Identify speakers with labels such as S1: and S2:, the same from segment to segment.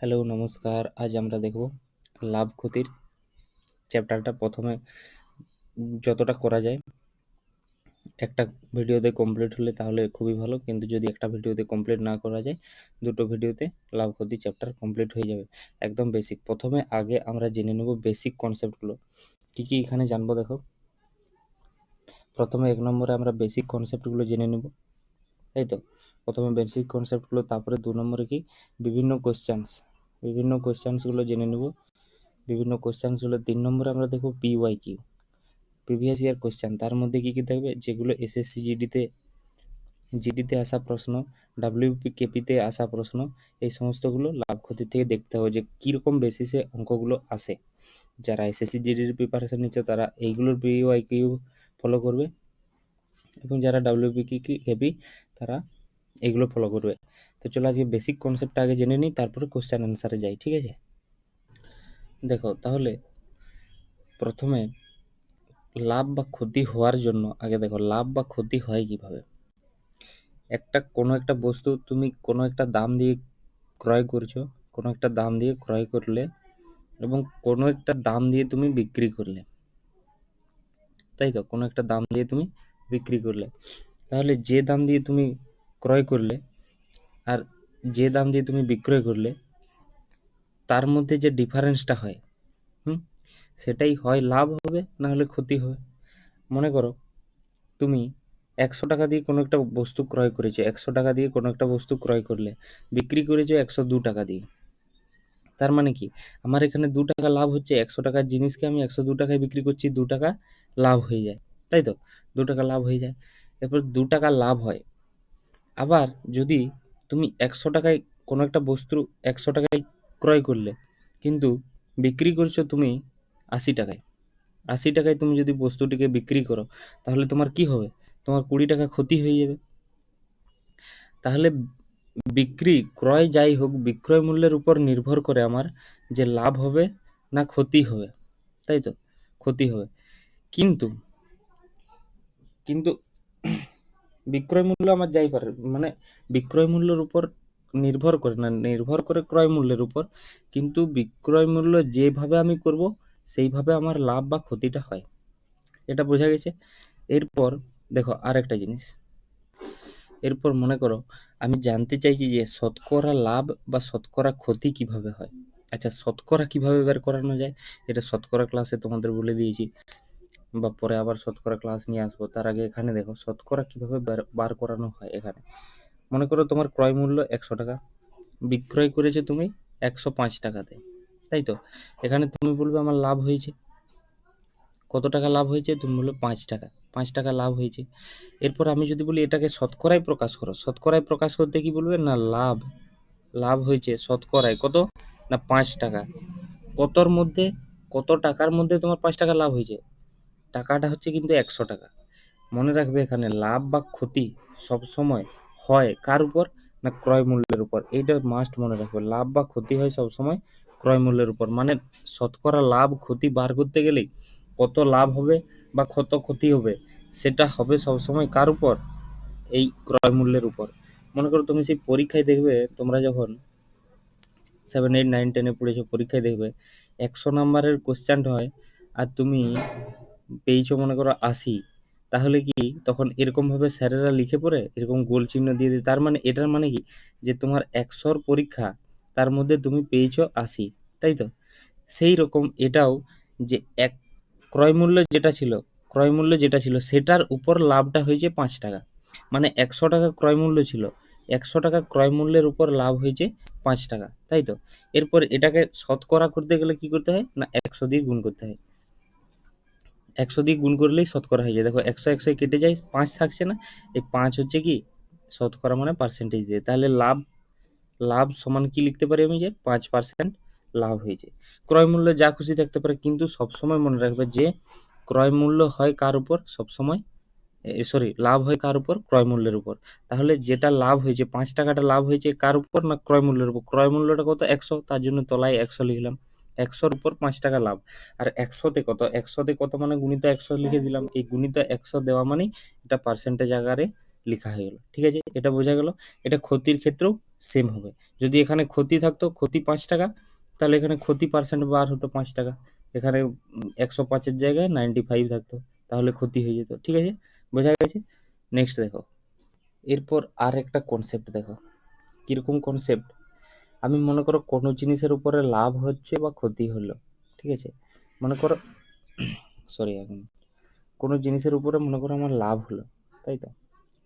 S1: Hello নমস্কার। আজ আমরা দেখব লাভ ক্ষতির চ্যাপ্টারটা। প্রথমে যতটা করা যায় একটা ভিডিওতে কমপ্লিট হলে তাহলে খুবই ভালো, কিন্তু যদি একটা ভিডিওতে কমপ্লিট না করা যায় দুটো ভিডিওতে লাভ ক্ষতি চ্যাপ্টার কমপ্লিট হয়ে যাবে। একদম বেসিক। প্রথমে আগে আমরা জেনে নেব বেসিক কনসেপ্টগুলো কী কী এখানে জানবো। দেখো, প্রথমে 1 নম্বরে আমরা বেসিক কনসেপ্টগুলো জেনে নেব, তাই তো। প্রথমে বেসিক কনসেপ্টগুলো, তারপরে 2 নম্বরে কি বিভিন্ন কোয়েশ্চেন্সগুলো জেনে নেব। বিভিন্ন কোয়েশ্চেন্সগুলো 3 নম্বরে আমরা দেখব PYQ, প্রিভিয়াস ইয়ার কোয়েশ্চেন। তার মধ্যে কী কী থাকবে, যেগুলো SSC জিডিতে আসা প্রশ্ন, WPKPতে আসা প্রশ্ন, এই সমস্তগুলো লাভ ক্ষতি থেকে দেখতে হবে যে কীরকম বেসিসে অঙ্কগুলো আসে। যারা SSC জিডির প্রিপারেশন নিচ্ছে তারা এইগুলোর PYQ ফলো করবে, এবং যারা WPKP তারা এইগুলো ফলো করবে। তো চলো আজকে বেসিক কনসেপ্টটা আগে জেনে নিই, তারপরে কোয়েশ্চেন অ্যান্সারে যাই, ঠিক আছে। দেখো তাহলে প্রথমে লাভ বা ক্ষতি হওয়ার জন্য আগে দেখো লাভ বা ক্ষতি হয় কিভাবে। কোনো একটা বস্তু তুমি কোনো একটা দাম দিয়ে ক্রয় করছো, কোনো একটা দাম দিয়ে ক্রয় করলে এবং কোনো একটা দাম দিয়ে তুমি বিক্রি করলে, তাই তো। কোনো একটা দাম দিয়ে তুমি বিক্রি করলে, তাহলে যে দাম দিয়ে তুমি ক্রয় করলে আর যে দাম দিয়ে তুমি বিক্রয় করলে তার মধ্যে যে ডিফারেন্সটা হয়, সেটাই হয় লাভ হবে না হলে ক্ষতি হবে। মনে করো তুমি 100 টাকা দিয়ে কোনো একটা বস্তু ক্রয় করেছো, 100 টাকা দিয়ে কোনো একটা বস্তু ক্রয় করলে বিক্রি করেছো 102 টাকা দিয়ে। তার মানে কি, আমার এখানে 2 টাকা লাভ হচ্ছে। 100 টাকার জিনিসকে আমি 102 টাকায় বিক্রি করছি, 2 টাকা লাভ হয়ে যায়, তাই তো। 2 টাকা লাভ হয়ে যায়, এরপর 2 টাকা লাভ হয়। আবার যদি তুমি 100 টাকায় কোনো একটা বস্তু 100 টাকায় ক্রয় করলে, কিন্তু বিক্রি করছো তুমি 80 টাকায়। 80 টাকায় তুমি যদি বস্তুটিকে বিক্রি করো, তাহলে তোমার কি হবে, তোমার 20 টাকা ক্ষতি হয়ে যাবে। তাহলে ক্রয় যাই হোক, বিক্রয় মূল্যের উপর নির্ভর করে আমার যে লাভ হবে না ক্ষতি হবে, তাই তো। ক্ষতি হবে, কিন্তু কিন্তু বিক্রয় মূল্য আমার যাই পারে, মানে বিক্রয় মূল্যের উপর নির্ভর করে না, নির্ভর করে ক্রয় মূল্যের উপর। কিন্তু বিক্রয় মূল্য যেভাবে আমি করব সেইভাবে আমার লাভ বা ক্ষতিটা হয়। এটা বোঝা গেছে। এরপর দেখো আর একটা জিনিস, এরপর মনে করো আমি জানতে চাইছি যে শতকরা লাভ বা শতকরা ক্ষতি কিভাবে হয়। আচ্ছা, শতকরা কিভাবে বের করানো যায়, এটা শতকরা ক্লাসে তোমাদের বলে দিয়েছি, বা পরে আবার শতকরা ক্লাস নিয়ে আসবো। তার আগে এখানে দেখো শতকরা কিভাবে বার করানো হয়। এখানে মনে করো তোমার ক্রয় মূল্য 100 টাকা, বিক্রয় করেছো তুমি 105 টাকাতে, তাই তো। এখানে তুমি বলবে আমার লাভ হয়েছে কত টাকা, লাভ হয়েছে তুমি বলবে 5 টাকা, 5 টাকা লাভ হয়েছে। এরপর আমি যদি বলি এটাকে শতকরায় প্রকাশ করো, শতকরায় প্রকাশ করতে কি বলবে না, লাভ হয়েছে শতকরায় কত না 5 টাকা। কতর মধ্যে, কত টাকার মধ্যে তোমার 5 টাকা লাভ হয়েছে, টাকাটা হচ্ছে কিন্তু 100 টাকা। মনে রাখবে এখানে লাভ বা ক্ষতি সব সময় হয় কার উপর না, ক্রয় মূল্যের উপর। এইটা মাস্ট মনে রাখবে, লাভ বা ক্ষতি হয় সব সময় ক্রয় মূল্যের উপর। মানে শতকরা লাভ ক্ষতি বার করতে গেলেই কত লাভ হবে বা কত ক্ষতি হবে সেটা হবে সব সময় কার উপর, এই ক্রয় মূল্যের উপর। মনে করো তুমি সেই পরীক্ষায় দেখবে, তোমরা যখন 7, 8, 9, 10-এ পড়েছো, পরীক্ষায় দেখবে 100 নাম্বারের কোশ্চেন হয় আর তুমি পেয়েছো মনে করো 80, তাহলে কি তখন এরকমভাবে স্যারেরা লিখে পড়ে এরকম গোল চিহ্ন দিয়ে দিই। তার মানে এটার মানে কি, যে তোমার 100-র পরীক্ষা, তার মধ্যে তুমি পেয়েছো 80, তাই তো। সেই রকম এটাও, যে ক্রয় মূল্য যেটা ছিল সেটার উপর লাভটা হয়েছে 5 টাকা। মানে 100 টাকা ক্রয় মূল্য ছিল, 100 টাকা ক্রয় মূল্যের উপর লাভ হয়েছে 5 টাকা, তাই তো। এরপর এটাকে শতকরা করতে গেলে কি করতে হয় না, 100 দিয়ে গুণ করতে হয়। 100 দিয়ে গুণ করলেই শতকরা হয়ে যায়। দেখো 100 100 কেটে যায়, 5 থাকছে না, এই 5 হচ্ছে কি শতকরা, মানে পার্সেন্টেজ দিয়ে। তাহলে লাভ সমান কি লিখতে পারি আমি, যে 5% লাভ হয়েছে। ক্রয় মূল্য যা খুশি থাকতে পারে, কিন্তু সবসময় মনে রাখবে যে ক্রয় মূল্য হয় কার উপর সবসময়, লাভ হয় কার উপর, ক্রয় মূল্যের উপর। তাহলে যেটা লাভ হয়েছে 5 টাকাটা লাভ হয়েছে কার উপর না, ক্রয় মূল্যের উপর। ক্রয় মূল্যটা কত 100, তার জন্য তলায় 100 লিখলাম। 100-র উপর 5 টাকা লাভ। আর 100-তে কত, 100-তে কত মানে গুণিত 100 লিখে দিলাম। এই গুণিত 100 দেওয়া মানেই এটা পার্সেন্টেজ আকারে লেখা হয়ে গেল। ঠিক আছে, এটা বোঝা গেল। এটা ক্ষতির ক্ষেত্রেও সেম হবে। যদি এখানে ক্ষতি থাকতো, ক্ষতি 5 টাকা, তাহলে এখানে ক্ষতি পার্সেন্ট বার হতো 5 টাকা। এখানে 105-এর জায়গায় 95 থাকতো, তাহলে ক্ষতি হয়ে যেত। ঠিক আছে, বোঝা গেছে। নেক্সট দেখো, এরপর আর একটা কনসেপ্ট দেখো। কীরকম কনসেপ্ট? আমি মনে করো কোনো জিনিসের উপরে লাভ হচ্ছে বা ক্ষতি হলো, ঠিক আছে, মনে করো সরি এখন কোনো জিনিসের উপরে মনে করো আমার লাভ হলো, তাই তো,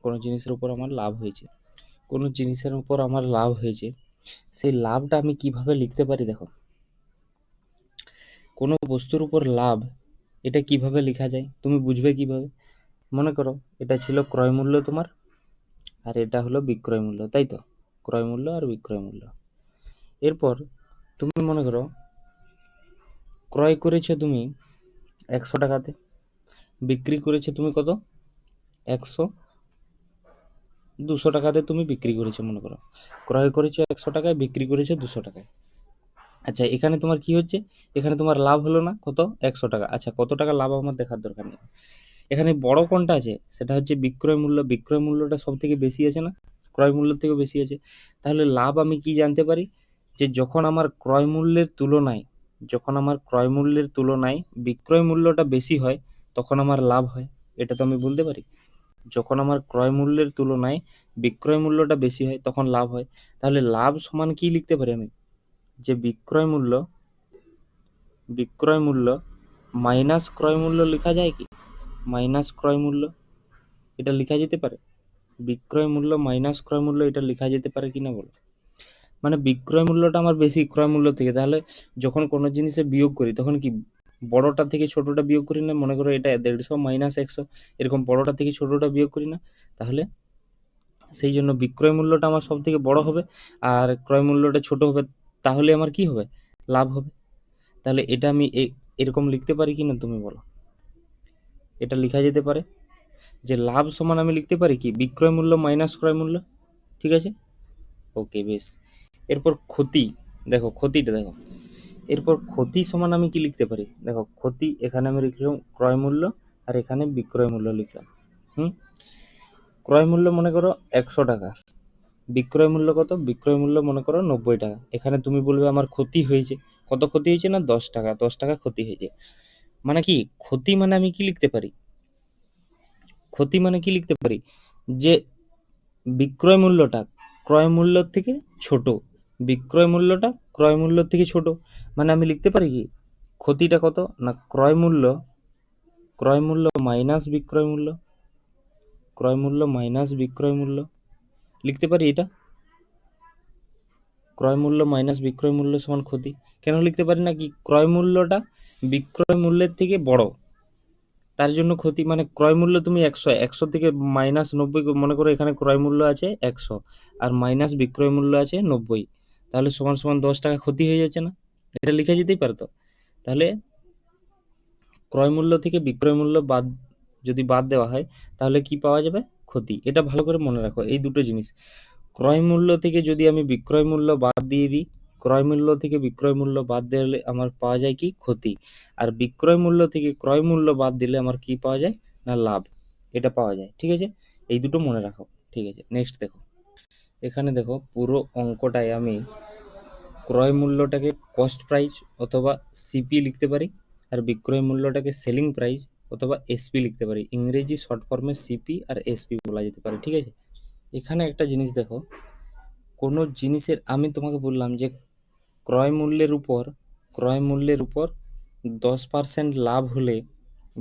S1: কোনো জিনিসের উপর আমার লাভ হয়েছে, কোনো জিনিসের উপর আমার লাভ হয়েছে, সেই লাভটা আমি কিভাবে লিখতে পারি? দেখো, কোনো বস্তুর উপর লাভ, এটা কিভাবে লেখা যায় তুমি বুঝবে কিভাবে? মনে করো এটা ছিল ক্রয় মূল্য তোমার, আর এটা হলো বিক্রয় মূল্য, তাই তো, ক্রয় মূল্য আর বিক্রয় মূল্য। এরপর তুমি মনে করো ক্রয় করেছো তুমি 100 টাকাতে, বিক্রি করেছো তুমি কত? 200 টাকাতে তুমি বিক্রি করেছো। মনে করো ক্রয় করেছো 100 টাকায়, বিক্রি করেছো 200 টাকায়। আচ্ছা, এখানে তোমার কি হচ্ছে? এখানে তোমার লাভ হলো না কত? 100 টাকা। আচ্ছা, কত টাকা লাভ আমার দেখার দরকার নেই, এখানে বড় কোনটা আছে সেটা হচ্ছে বিক্রয় মূল্য। বিক্রয় মূল্যটা সব থেকে বেশি আছে না, ক্রয় মূল্যের থেকেও বেশি আছে। তাহলে লাভ আমি কি জানতে পারি? যে যখন আমার ক্রয় মূল্যের তুলনায়, যখন আমার ক্রয় মূল্যের তুলনায় বিক্রয় মূল্যটা বেশি হয়, তখন আমার লাভ হয়। এটা তো আমি বলতে পারি। যখন আমার ক্রয় মূল্যের তুলনায় বিক্রয় মূল্যটা বেশি হয়, তখন লাভ হয়। তাহলে লাভ সমান কি লিখতে পারি আমি? যে বিক্রয় মূল্য, বিক্রয় মূল্য মাইনাস ক্রয় মূল্য লেখা যায় কি? মাইনাস ক্রয় মূল্য, এটা লেখা যেতে পারে। বিক্রয় মূল্য মাইনাস ক্রয় মূল্য, এটা লেখা যেতে পারে কিনা বলো? মানে বিক্রয় মূল্যটা আমার বেশি ক্রয় মূল্য থেকে, তাহলে যখন কোনো জিনিসে বিয়োগ করি তখন কি বড়টা থেকে ছোটটা বিয়োগ করি না? মনে করো এটা 150 মাইনাস 100, এরকম বড়টা থেকে ছোটটা বিয়োগ করি না? তাহলে সেই জন্য বিক্রয় মূল্যটা আমার সব থেকে বড় হবে আর ক্রয় মূল্যটা ছোট হবে, তাহলে আমার কি হবে? লাভ হবে। তাহলে এটা আমি এরকম লিখতে পারি কিনা তুমি বলো? এটা লেখা যেতে পারে যে লাভ সমান আমি লিখতে পারি কি? বিক্রয় মূল্য মাইনাস ক্রয় মূল্য। ঠিক আছে, ওকে, বেশ। এরপর ক্ষতি, দেখো ক্ষতিটা দেখো। এরপর ক্ষতি সমান আমি কি লিখতে পারি? দেখো ক্ষতি, এখানে আমি লিখলাম ক্রয় মূল্য আর এখানে বিক্রয় মূল্য লিখলাম। ক্রয় মূল্য মনে করো 100 টাকা, বিক্রয় মূল্য কত? বিক্রয় মূল্য মনে করো 90 টাকা। এখানে তুমি বলবে আমার ক্ষতি হয়েছে, কত ক্ষতি হয়েছে? না 10 টাকা, 10 টাকা ক্ষতি হয়েছে। মানে কি ক্ষতি মানে আমি কি লিখতে পারি? ক্ষতি মানে কি লিখতে পারি? যে বিক্রয় মূল্যটা ক্রয় মূল্যর থেকে ছোট, বিক্রয় মূল্যটা ক্রয় মূল্যর থেকে ছোট, মানে আমি লিখতে পারি কি ক্ষতিটা কত? না ক্রয় মূল্য, ক্রয় মূল্য মাইনাস বিক্রয় মূল্য, ক্রয় মূল্য মাইনাস বিক্রয় মূল্য লিখতে পারি। এটা ক্রয় মূল্য মাইনাস বিক্রয় মূল্য সমান ক্ষতি। কেন লিখতে পারি না? কি ক্রয় মূল্যটা বিক্রয় মূল্যের থেকে বড়, তার জন্য ক্ষতি। মানে ক্রয় মূল্য তুমি 100, 100 থেকে মাইনাস 90, মনে করো এখানে ক্রয় মূল্য আছে 100 আর মাইনাস বিক্রয় মূল্য আছে 90, তাহলে সমান সমান 10 টাকা ক্ষতি হয়ে যাচ্ছে না? এটা লিখে যেতেই পারতো। তাহলে ক্রয় মূল্য থেকে বিক্রয় মূল্য বাদ, যদি বাদ দেওয়া হয় তাহলে কি পাওয়া যাবে? ক্ষতি। এটা ভালো করে মনে রাখো এই দুটো জিনিস। ক্রয় মূল্য থেকে যদি আমি বিক্রয় মূল্য বাদ দিয়ে দিই, ক্রয় মূল্য থেকে বিক্রয় মূল্য বাদ দিলে আমার পাওয়া যায় কি? ক্ষতি। আর বিক্রয় মূল্য থেকে ক্রয় মূল্য বাদ দিলে আমার কি পাওয়া যায়? না লাভ। এটা পাওয়া যায়। ঠিক আছে, এই দুটো মনে রাখো। ঠিক আছে, নেক্সট দেখো। এখানে দেখো পুরো অঙ্কটায় আমি ক্রয় মূল্যটাকে কস্ট প্রাইস অথবা সিপি লিখতে পারি, আর বিক্রয় মূল্যটাকে সেলিং প্রাইস অথবা এসপি লিখতে পারি। ইংরেজি শর্ট ফর্মে সিপি আর এসপি বলা যেতে পারে। ঠিক আছে, এখানে একটা জিনিস দেখো, কোনো জিনিসের আমি তোমাকে বললাম যে ক্রয় মূল্যের উপর, ক্রয় মূল্যের উপর 10% লাভ হলে,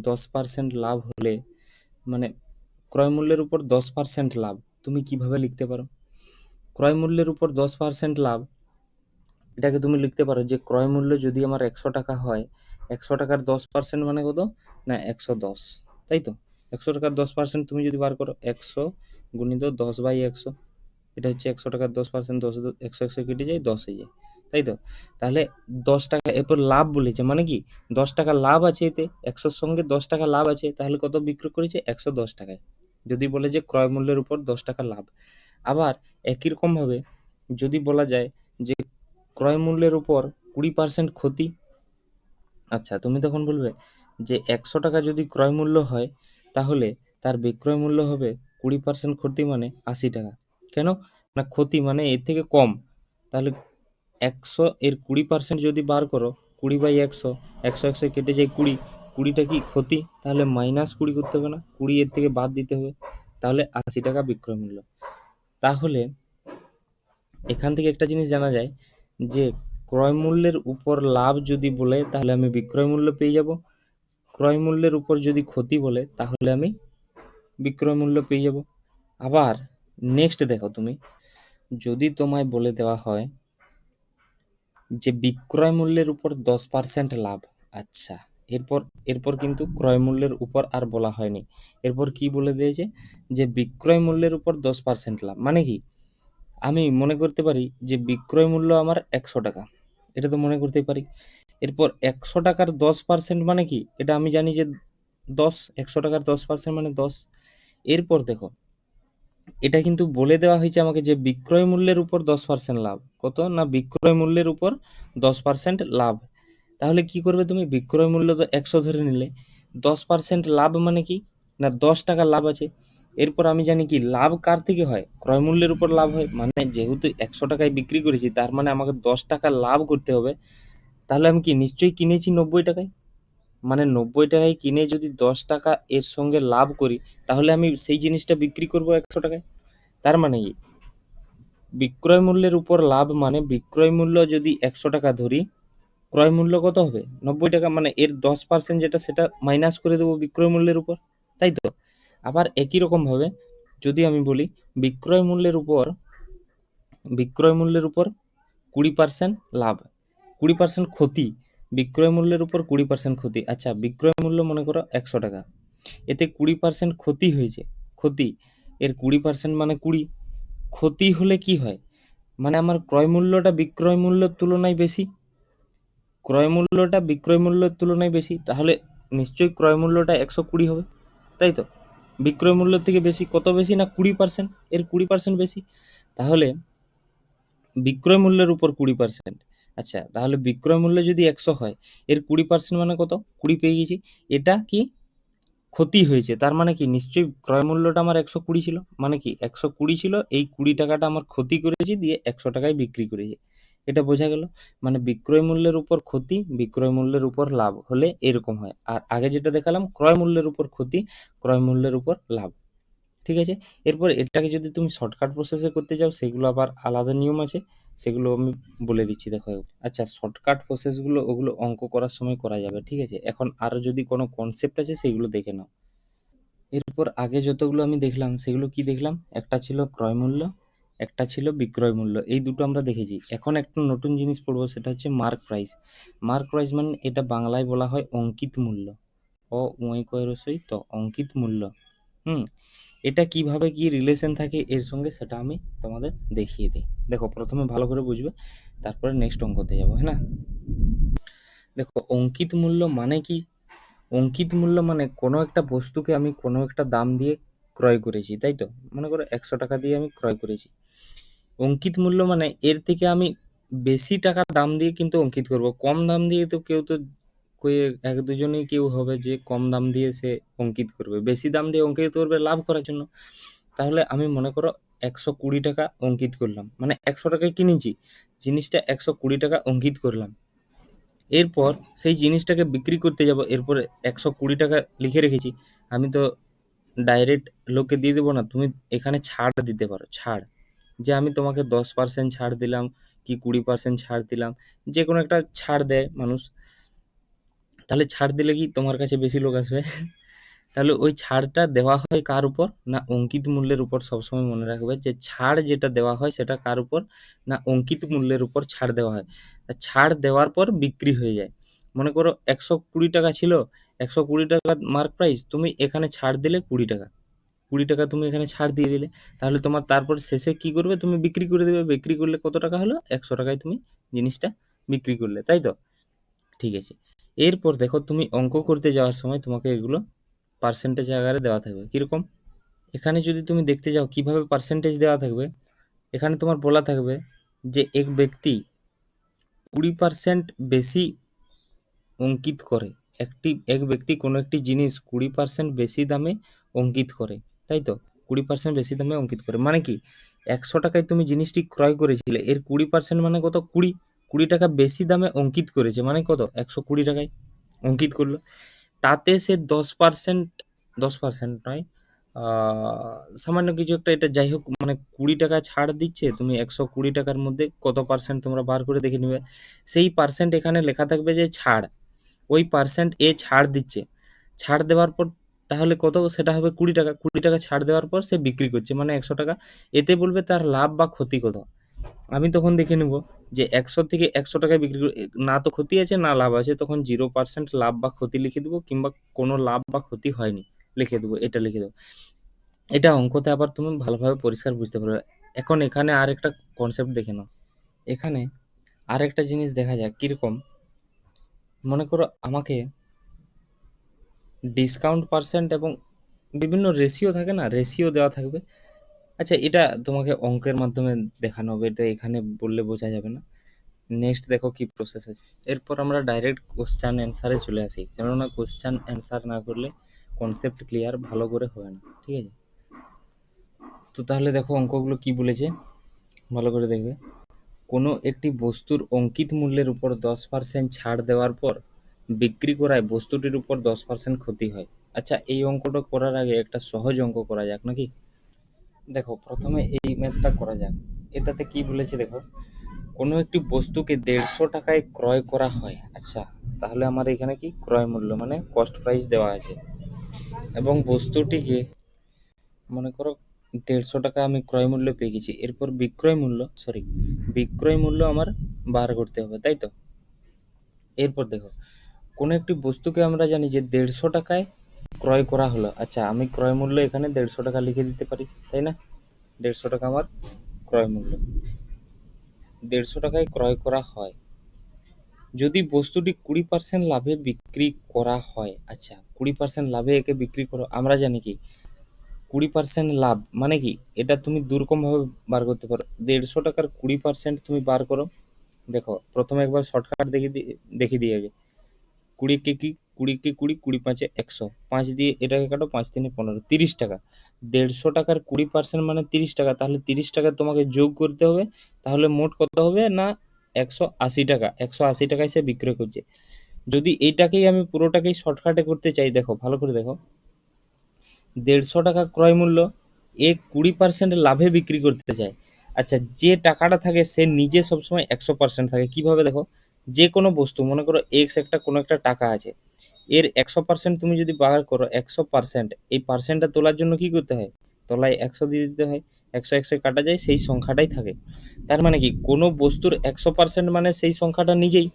S1: 10% লাভ হলে, মানে ক্রয় মূল্যের উপর 10% লাভ তুমি কিভাবে লিখতে পারো? ক্রয় মূল্যের উপর 10% লাভ, এটাকে তুমি লিখতে পারো যে ক্রয় মূল্য যদি আমার 100 টাকা হয়, 100 টাকার 10% মানে কত? না 110, তাই তো। 100 টাকার 10% তুমি যদি বার করো, 100 গুণিত 10/100, এটা হচ্ছে 100 টাকার 10%, 10 100 100 কেটে যায়, 10 হয়ে যায়, তাই তো। তাহলে 10 টাকা, এরপর লাভ বলেছে মানে কি 10 টাকা লাভ আছে, এতে 100-র সঙ্গে 10 টাকা লাভ আছে, তাহলে কত বিক্রি করেছে? 110 টাকায়। যদি বলে যে ক্রয় মূল্যের উপর 10 টাকা লাভ। আবার একই রকমভাবে যদি বলা যায় যে ক্রয় মূল্যের উপর 20% ক্ষতি, আচ্ছা তুমি তখন বলবে যে 100 টাকা যদি ক্রয় মূল্য হয় তাহলে তার বিক্রয় মূল্য হবে 20% ক্ষতি মানে 80 টাকা। কেন না ক্ষতি মানে এর থেকে কম, তাহলে 100 এর 20% যদি বার করো 20/100, 100 কেটে যায় 20, 20টা কি ক্ষতি, তাহলে -20 করতে হবে না, 20 এর থেকে বাদ দিতে হবে, তাহলে 80 টাকা বিক্রয় মূল্য। তাহলে এখান থেকে একটা জিনিস জানা যায় যে ক্রয় মূল্যের উপর লাভ যদি বলে তাহলে আমি বিক্রয় মূল্য পেয়ে যাব, ক্রয় মূল্যের উপর যদি ক্ষতি বলে তাহলে আমি বিক্রয় মূল্য পেয়ে যাব। আবার নেক্সট দেখো, তুমি যদি তোমায় বলে দেওয়া হয় যে বিক্রয় মূল্যের উপর 10% লাভ, আচ্ছা এরপর এরপর কিন্তু ক্রয় মূল্যের উপর আর বলা হয়নি, এরপর কি বলে দিয়েছে যে বিক্রয় মূল্যের উপর 10% লাভ, মানে কি আমি মনে করতে পারি যে বিক্রয় মূল্য আমার 100 টাকা, এটা তো মনে করতেই পারি। এরপর 100 টাকার 10% মানে কি, এটা আমি জানি যে 10, 100 টাকার 10% মানে 10। এরপর দেখো এটা কিন্তু বলে দেওয়া হয়েছে আমাকে যে বিক্রয় মূল্যের উপর 10% লাভ, কত না বিক্রয় মূল্যের উপর 10% লাভ। তাহলে কি করবে তুমি, বিক্রয় মূল্য তো 100 ধরে নিলে, 10% লাভ মানে কি না 10 টাকা লাভ আছে। এরপর আমি জানি কি লাভ কার থেকে হয়, ক্রয় মূল্যের উপর লাভ হয়, মানে যেহেতু 100 টাকায় বিক্রি করেছি তার মানে আমাকে 10 টাকা লাভ করতে হবে। তাহলে আমি কি নিশ্চয়ই কিনেছি 90 টাকায়, মানে 90 টাকায় কিনে যদি 10 টাকা এর সঙ্গে লাভ করি তাহলে আমি সেই জিনিসটা বিক্রি করব 100 টাকায়। তার মানে কি বিক্রয় মূল্যের উপর লাভ মানে বিক্রয় মূল্য যদি 100 টাকা ধরি, ক্রয় মূল্য কত হবে 90 টাকা, মানে এর 10% যেটা সেটা মাইনাস করে দেবো বিক্রয় মূল্যের উপর, তাই তো। আবার একই রকম ভাবে যদি আমি বলি বিক্রয় মূল্যের উপর 20% লাভ, 20% ক্ষতি, বিক্রয় মূল্যের উপর 20% ক্ষতি। আচ্ছা বিক্রয় মূল্য মনে করো 100 টাকা, এতে 20% ক্ষতি হয়েছে, ক্ষতি এর 20% মানে 20, ক্ষতি হলে কি হয়, মানে আমার ক্রয় মূল্যটা বিক্রয় মূল্যের তুলনায় বেশি, ক্রয় মূল্যটা বিক্রয় মূল্যের তুলনায় বেশি, তাহলে নিশ্চয়ই ক্রয় মূল্যটা 120 হবে, তাই তো। বিক্রয় মূল্যের থেকে বেশি, কত বেশি না 20%, এর 20% বেশি, তাহলে বিক্রয় মূল্যের উপর 20%। আচ্ছা তাহলে বিক্রয় মূল্য যদি 100 হয়, এর 20% মানে কত, 20 পেয়ে গেছি, এটা কি ক্ষতি হয়েছে, তার মানে কি নিশ্চয়ই ক্রয় মূল্যটা আমার 120 ছিল, মানে কি 120 ছিল, এই 20 টাকাটা আমার ক্ষতি করেছি দিয়ে 100 টাকায় বিক্রি করেছি, এটা বোঝা গেল। মানে বিক্রয় মূল্যের উপর ক্ষতি, বিক্রয় মূল্যের উপর লাভ হলে এরকম হয়, আর আগে যেটা দেখালাম ক্রয় মূল্যের উপর ক্ষতি, ক্রয় মূল্যের উপর লাভ। ঠিক আছে, এরপর এটাকে যদি তুমি শর্টকাট প্রসেসে করতে চাও সেগুলো আবার আলাদা নিয়ম আছে, সেগুলো আমি বলে দিচ্ছি দেখো। আচ্ছা শর্টকাট প্রসেসগুলো ওগুলো অঙ্ক করার সময় করা যাবে, ঠিক আছে। এখন আরও যদি কোনো কনসেপ্ট আছে সেগুলো দেখে নাও। এরপর আগে যতগুলো আমি দেখলাম সেগুলো কি দেখলাম, একটা ছিল ক্রয় মূল্য, একটা ছিল বিক্রয় মূল্য, এই দুটো আমরা দেখেছি। এখন একটা নতুন জিনিস পড়বো, সেটা হচ্ছে মার্ক প্রাইস। মার্ক প্রাইস মানে এটা বাংলায় বলা হয় অঙ্কিত মূল্য, তো অঙ্কিত মূল্য। এটা কিভাবে কি রিলেশন থাকে এর সঙ্গে সেটা আমি তোমাদের দেখিয়ে দিই। দেখো প্রথমে ভালো করে বুঝবে, তারপরে নেক্সট অঙ্কতে যাবো, হ্যাঁ না। দেখো অঙ্কিত মূল্য মানে কি, অঙ্কিত মূল্য মানে কোনো একটা বস্তুকে আমি কোনো একটা দাম দিয়ে ক্রয় করেছি, তাই তো। মনে করো 100 টাকা দিয়ে আমি ক্রয় করেছি, অঙ্কিত মূল্য মানে এর থেকে আমি বেশি টাকা দাম দিয়ে কিন্তু অঙ্কিত করব, কম দাম দিয়ে তো কেউ তো এক দুজনেই কেউ হবে যে কম দাম দিয়ে সে অঙ্কিত করবে, বেশি দাম দিয়ে অঙ্কিত করবে লাভ করার জন্য। তাহলে আমি মনে করো 120 টাকা অঙ্কিত করলাম, মানে 100 টাকায় কিনেছি জিনিসটা, 120 টাকা অঙ্কিত করলাম। এরপর সেই জিনিসটাকে বিক্রি করতে যাব, এরপরে 120 টাকা লিখে রেখেছি, আমি তো ডাইরেক্ট লোককে দিয়ে দেবো না, তুমি এখানে ছাড় দিতে পারো, ছাড়, যে আমি তোমাকে 10% ছাড় দিলাম কি 20% ছাড় দিলাম, যে কোনো একটা ছাড় দেয় মানুষ, তাহলে ছাড় দিলে কি তোমার কাছে বেশি লোক আসবে। তাহলে ওই ছাড়টা দেওয়া হয় কার উপর না অঙ্কিত মূল্যের উপর। সবসময় মনে রাখবে যে ছাড় যেটা দেওয়া হয় সেটা কার উপর না অঙ্কিত মূল্যের উপর ছাড় দেওয়া হয়। ছাড় দেওয়ার পর বিক্রি হয়ে যায়। মনে করো 120 টাকা ছিল, 120 টাকা মার্ক প্রাইস, তুমি এখানে ছাড় দিলে 20 টাকা, 20 টাকা তুমি এখানে ছাড় দিয়ে দিলে, তাহলে তোমার তারপর শেষে কি করবে, তুমি বিক্রি করে দেবে, বিক্রি করলে কত টাকা হলো, 100 টাকায় তুমি জিনিসটা বিক্রি করলে, তাই তো। ঠিক আছে, এরপর দেখো তুমি অঙ্ক করতে যাওয়ার সময় তোমাকে এগুলো পার্সেন্টেজ আকারে দেওয়া থাকবে। কীরকম, এখানে যদি তুমি দেখতে যাও কিভাবে পার্সেন্টেজ দেওয়া থাকবে, এখানে তোমার বলা থাকবে যে এক ব্যক্তি 20% বেশি অঙ্কিত করে, এক ব্যক্তি কোনো একটি জিনিস 20% বেশি দামে অঙ্কিত করে, তাই তো। 20% বেশি দামে অঙ্কিত করে, মানে কি 100 টাকায় তুমি জিনিসটি ক্রয় করেছিলে, এর 20% মানে কত, 20 টাকা বেশি দামে অঙ্কিত করেছে, মানে কত 120 টাকায় অঙ্কিত করলো। তাতে সে 10%, 10% নয়, সামান্য কিছু একটা, এটা যাই হোক, মানে 20 টাকা ছাড় দিচ্ছে। তুমি 120 টাকার মধ্যে কত পার্সেন্ট তোমরা বার করে দেখে নেবে, সেই পার্সেন্ট এখানে লেখা থাকবে যে ছাড়, ওই পার্সেন্ট এ ছাড় দিচ্ছে, ছাড় দেওয়ার পর তাহলে কত, সেটা হবে 20 টাকা। 20 টাকা ছাড় দেওয়ার পর সে বিক্রি করছে, মানে 100 টাকা। এতে বলবে তার লাভ বা ক্ষতি কত। আমি তখন দেখে নেব যে 100 থেকে 100 টাকায় বিক্রি করে, না তো ক্ষতি আছে না লাভ আছে, তখন 0% লাভ বা ক্ষতি লিখে দেবো, কিংবা কোনো লাভ বা ক্ষতি হয়নি লিখে দেবো, এটা লিখে দেবো। এটা অঙ্কতে আবার তুমি ভালোভাবে পরিষ্কার বুঝতে পারবে। এখন এখানে আর একটা কনসেপ্ট দেখে নাও। এখানে আর একটা জিনিস দেখা যাক কীরকম। মনে করো আমাকে ডিসকাউন্ট পার্সেন্ট এবং বিভিন্ন রেশিও থাকে না, রেশিও দেওয়া থাকবে। আচ্ছা, এটা তোমাকে অঙ্কের মাধ্যমে দেখানো হবে, এটা এখানে বললে বোঝা যাবে না। নেক্সট দেখো কি প্রসেস আছে। এরপর আমরা ডাইরেক্ট কোশ্চান অ্যান্সারে চলে আসি, কেননা কোশ্চান অ্যান্সার না করলে কনসেপ্ট ক্লিয়ার ভালো করে হয় না, ঠিক আছে। তো তাহলে দেখো অঙ্কগুলো কি বলেছে, ভালো করে দেখবে। কোনো একটি বস্তুর অঙ্কিত মূল্যের উপর 10% ছাড় দেওয়ার পর বিক্রি করায় বস্তুটির উপর 10% ক্ষতি হয়। আচ্ছা, এই অঙ্কটা করার আগে একটা সহজ অঙ্ক করা যাক নাকি। দেখো প্রথমে এই ম্যাথটা করা যাক। এটাতে কি বলেছে দেখো, কোনো একটি বস্তুকে 150 টাকায় ক্রয় করা হয়। আচ্ছা, তাহলে আমার এখানে কি ক্রয় মূল্য মানে কস্ট প্রাইস দেওয়া আছে, এবং বস্তুটিকে মনে করো 150 টাকা আমি ক্রয় মূল্য পেয়ে গেছি। এরপর বিক্রয় মূল্য আমার বার করতে হবে, তাই তো। এরপর দেখো, কোনো একটি বস্তুকে আমরা জানি যে 150 টাকায় ক্রয় করা হলো। আচ্ছা, আমি ক্রয় মূল্য এখানে 150 টাকা লিখে দিতে পারি, তাই না। 150 টাকা আমার ক্রয় মূল্য, 150 টাকায় ক্রয় করা হয়। যদি বস্তুটি 20% লাভে বিক্রি করা হয়। আচ্ছা, 20% লাভে একে বিক্রি করো, আমরা জানি কি 20% লাভ মানে কি, এটা তুমি দুরকমভাবে বার করতে পারো। 150 টাকার 20% তুমি বার করো। দেখো প্রথমে একবার শর্টকাট দেখে দিই আগে। 20 কি 20 20 5 100, 5 দিয়ে এটাকে কাটো, 5 3 15, 30 টাকা। 150 টাকার 20% মানে 30 টাকা, তাহলে 30 টাকা তোমাকে যোগ করতে হবে। তাহলে মোট কত হবে না 180 টাকা। 180 টাকায় সে বিক্রয় করছে। যদি এইটাকেই আমি পুরোটাকেই শর্টকাটে করতে চাই, দেখো ভালো করে দেখো, 150 টাকা ক্রয় মূল্য, এ 20% লাভে বিক্রি করতে চায়। আচ্ছা, যে টাকাটা থাকে সে নিজে সবসময় 100% থাকে। কিভাবে দেখো, যে কোনো বস্তু মনে করো এক্স একটা কোনো একটা টাকা আছে, এর 100% তুমি যদি বার করো, 100%, এই পার্সেন্টটা তোলার জন্য কি করতে হয়, তলায় 100 দিয়ে দিতে হয়। 100 100 কাটা যায়, সেই সংখ্যাটাই থাকে। তার মানে কি কোনো বস্তুর 100% মানে সেই সংখ্যাটা নিজেই।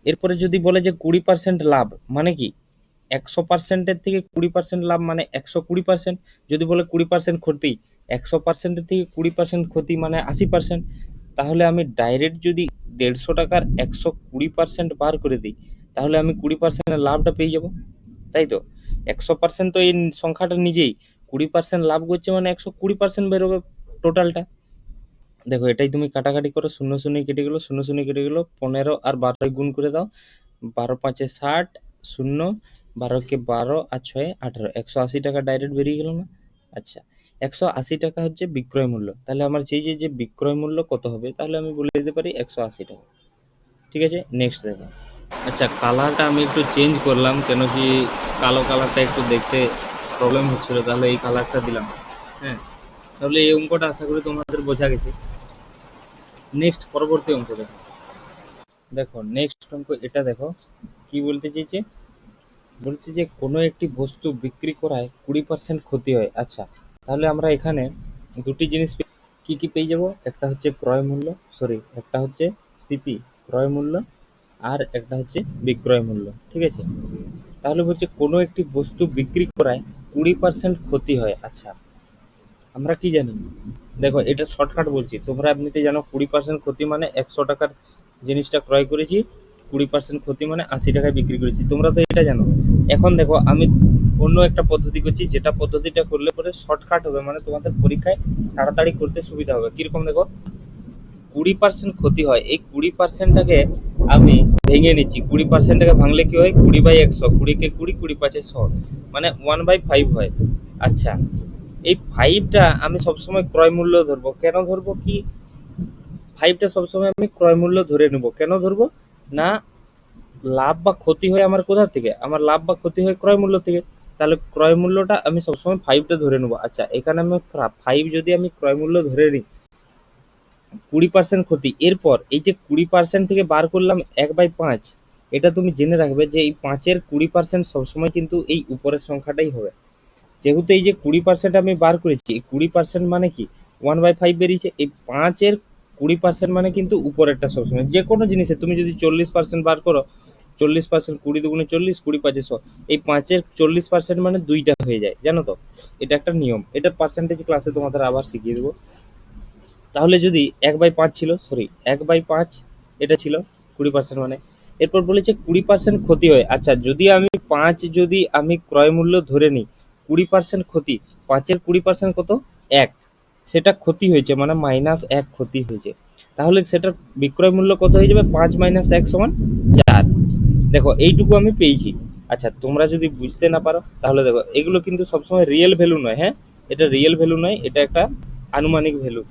S1: এরপরে যদি বলে যে 20% লাভ মানে কি, 100%-এর থেকে 20% লাভ মানে 120%। যদি বলে 20% ক্ষতি, 100%-এর থেকে 20% ক্ষতি মানে 80%। তাহলে আমি ডাইরেক্ট যদি 150 টাকার 120% বার করে দিই, তাহলে আমি 20% লাভটা পেয়ে যাব, তাই তো। 100% তো এই সংখ্যাটা নিজেই, 20% লাভ করছে মানে 120% বেরোবে টোটালটা। দেখো এটাই তুমি কাটাকাটি করো, শূন্য শূন্য কেটে গেলো, শূন্য শূন্য কেটে গেলো, 15 আর 12 গুণ করে দাও, 12 5 60, শূন্য, 12 কে 12 আর 6 18, 180 টাকা ডাইরেক্ট বেরিয়ে গেল না। আচ্ছা, 180 টাকা হচ্ছে বিক্রয় মূল্য। তাহলে আমার যে বিক্রয় মূল্য কত হবে, তাহলে আমি বলে দিতে পারি 180 টাকা। ঠিক আছে, নেক্সট দেখো। আচ্ছা, কালারটা আমি একটু চেঞ্জ করলাম, কেন কি কালো কালারটা একটু দেখতে প্রবলেম হচ্ছিল, তাহলে এই কালারটা দিলাম। হ্যাঁ, তাহলে এই অঙ্কটা আশা করি তোমাদের বোঝা গেছে। নেক্সট পরবর্তী অঙ্ক দেখো। দেখো নেক্সট অঙ্ক এটা দেখো কি বলতে চেয়েছে, বলছে যে কোনো একটি বস্তু বিক্রি করায় 20% ক্ষতি হয়। আচ্ছা, তাহলে আমরা এখানে দুটি জিনিস কি কি পেয়ে যাব, একটা হচ্ছে ক্রয় মূল্য, একটা হচ্ছে সিপি ক্রয় মূল্য, আর একটা হচ্ছে বিক্রয় মূল্য, ঠিক আছে। তাহলে বলছে কোনো একটি বস্তু বিক্রি করায় 20% ক্ষতি হয়। আচ্ছা, আমরা কি জানি, দেখো এটা শর্টকাট বলছি, তোমরা এমনিতে জানো 20% ক্ষতি মানে 100 টাকার জিনিসটা ক্রয় করেছি, 20% ক্ষতি মানে 80 টাকায় বিক্রি করেছি, তোমরা তো এটা জানো। এখন দেখো আমি অন্য একটা পদ্ধতি করছি, যেটা পদ্ধতিটা করলে পরে শর্টকাট হবে, মানে তোমাদের পরীক্ষায় তাড়াতাড়ি করতে সুবিধা হবে। কিরকম দেখো, 20% ক্ষতি হয়, এই 20%টাকে আমি ভেঙে নিচ্ছি। 20%টাকে ভাঙলে কি হয়, 20/100, 20 কে 20, 20 5 100, মানে 1/5 হয়। আচ্ছা, এই 5টা আমি সবসময় ক্রয় মূল্য ধরবো। কেন ধরবো কি 5টা সবসময় আমি ক্রয় মূল্য ধরে নেব, কেন ধরবো না, লাভ বা ক্ষতি হয় আমার কোথা থেকে, আমার লাভ বা ক্ষতি হয় ক্রয় মূল্য থেকে। তাহলে ক্রয় মূল্যটা আমি সবসময় 5টা ধরে নেবো। আচ্ছা এখানে আমি 5 যদি আমি ক্রয় মূল্য ধরে নিই, 20% ক্ষতি, এরপর এই যে 20% থেকে বার করলাম 1/5, এটা তুমি জেনে রাখবে যে এই 5-এর 20% সবসময় কিন্তু এই উপরের সংখ্যাটাই হবে। যেহেতু এই যে 20% আমি বার করেছি, এই 20% মানে কি 1/5 বেরিয়েছে, এই 5-এর 20% মানে কিন্তু উপরেরটা সবসময়। যে কোনো জিনিসে তুমি যদি 40% বার করো, 40%, 20 দুগুণে 40, 20 × 5 = 100, এই 5-এর 40% মানে 2টা হয়ে যায়, জানো তো? এটা একটা নিয়ম, এটার পার্সেন্টেজ ক্লাসে তোমাদের আবার শিখিয়ে দেবো। তাহলে যদি 1/5 ছিল, সরি 1/5 এটা ছিল 20% মানে, এরপর বলেছে 20% ক্ষতি হয়। আচ্ছা যদি আমি 5 যদি আমি ক্রয় মূল্য ধরে নিই, 20% ক্ষতি, 5-এর 20% কত, 1, সেটা ক্ষতি হয়েছে মানে -1 ক্ষতি হয়েছে, তাহলে সেটার বিক্রয় মূল্য কত হয়ে যাবে, 5 - 1 = 4। দেখো এইটুকু আমি পেয়েছি। আচ্ছা তোমরা যদি বুঝতে না পারো তাহলে দেখো এগুলো কিন্তু সবসময় রিয়েল ভ্যালু নয়, হ্যাঁ, এটা রিয়েল ভ্যালু নয়, এটা একটা আনুমানিক ভ্যালু।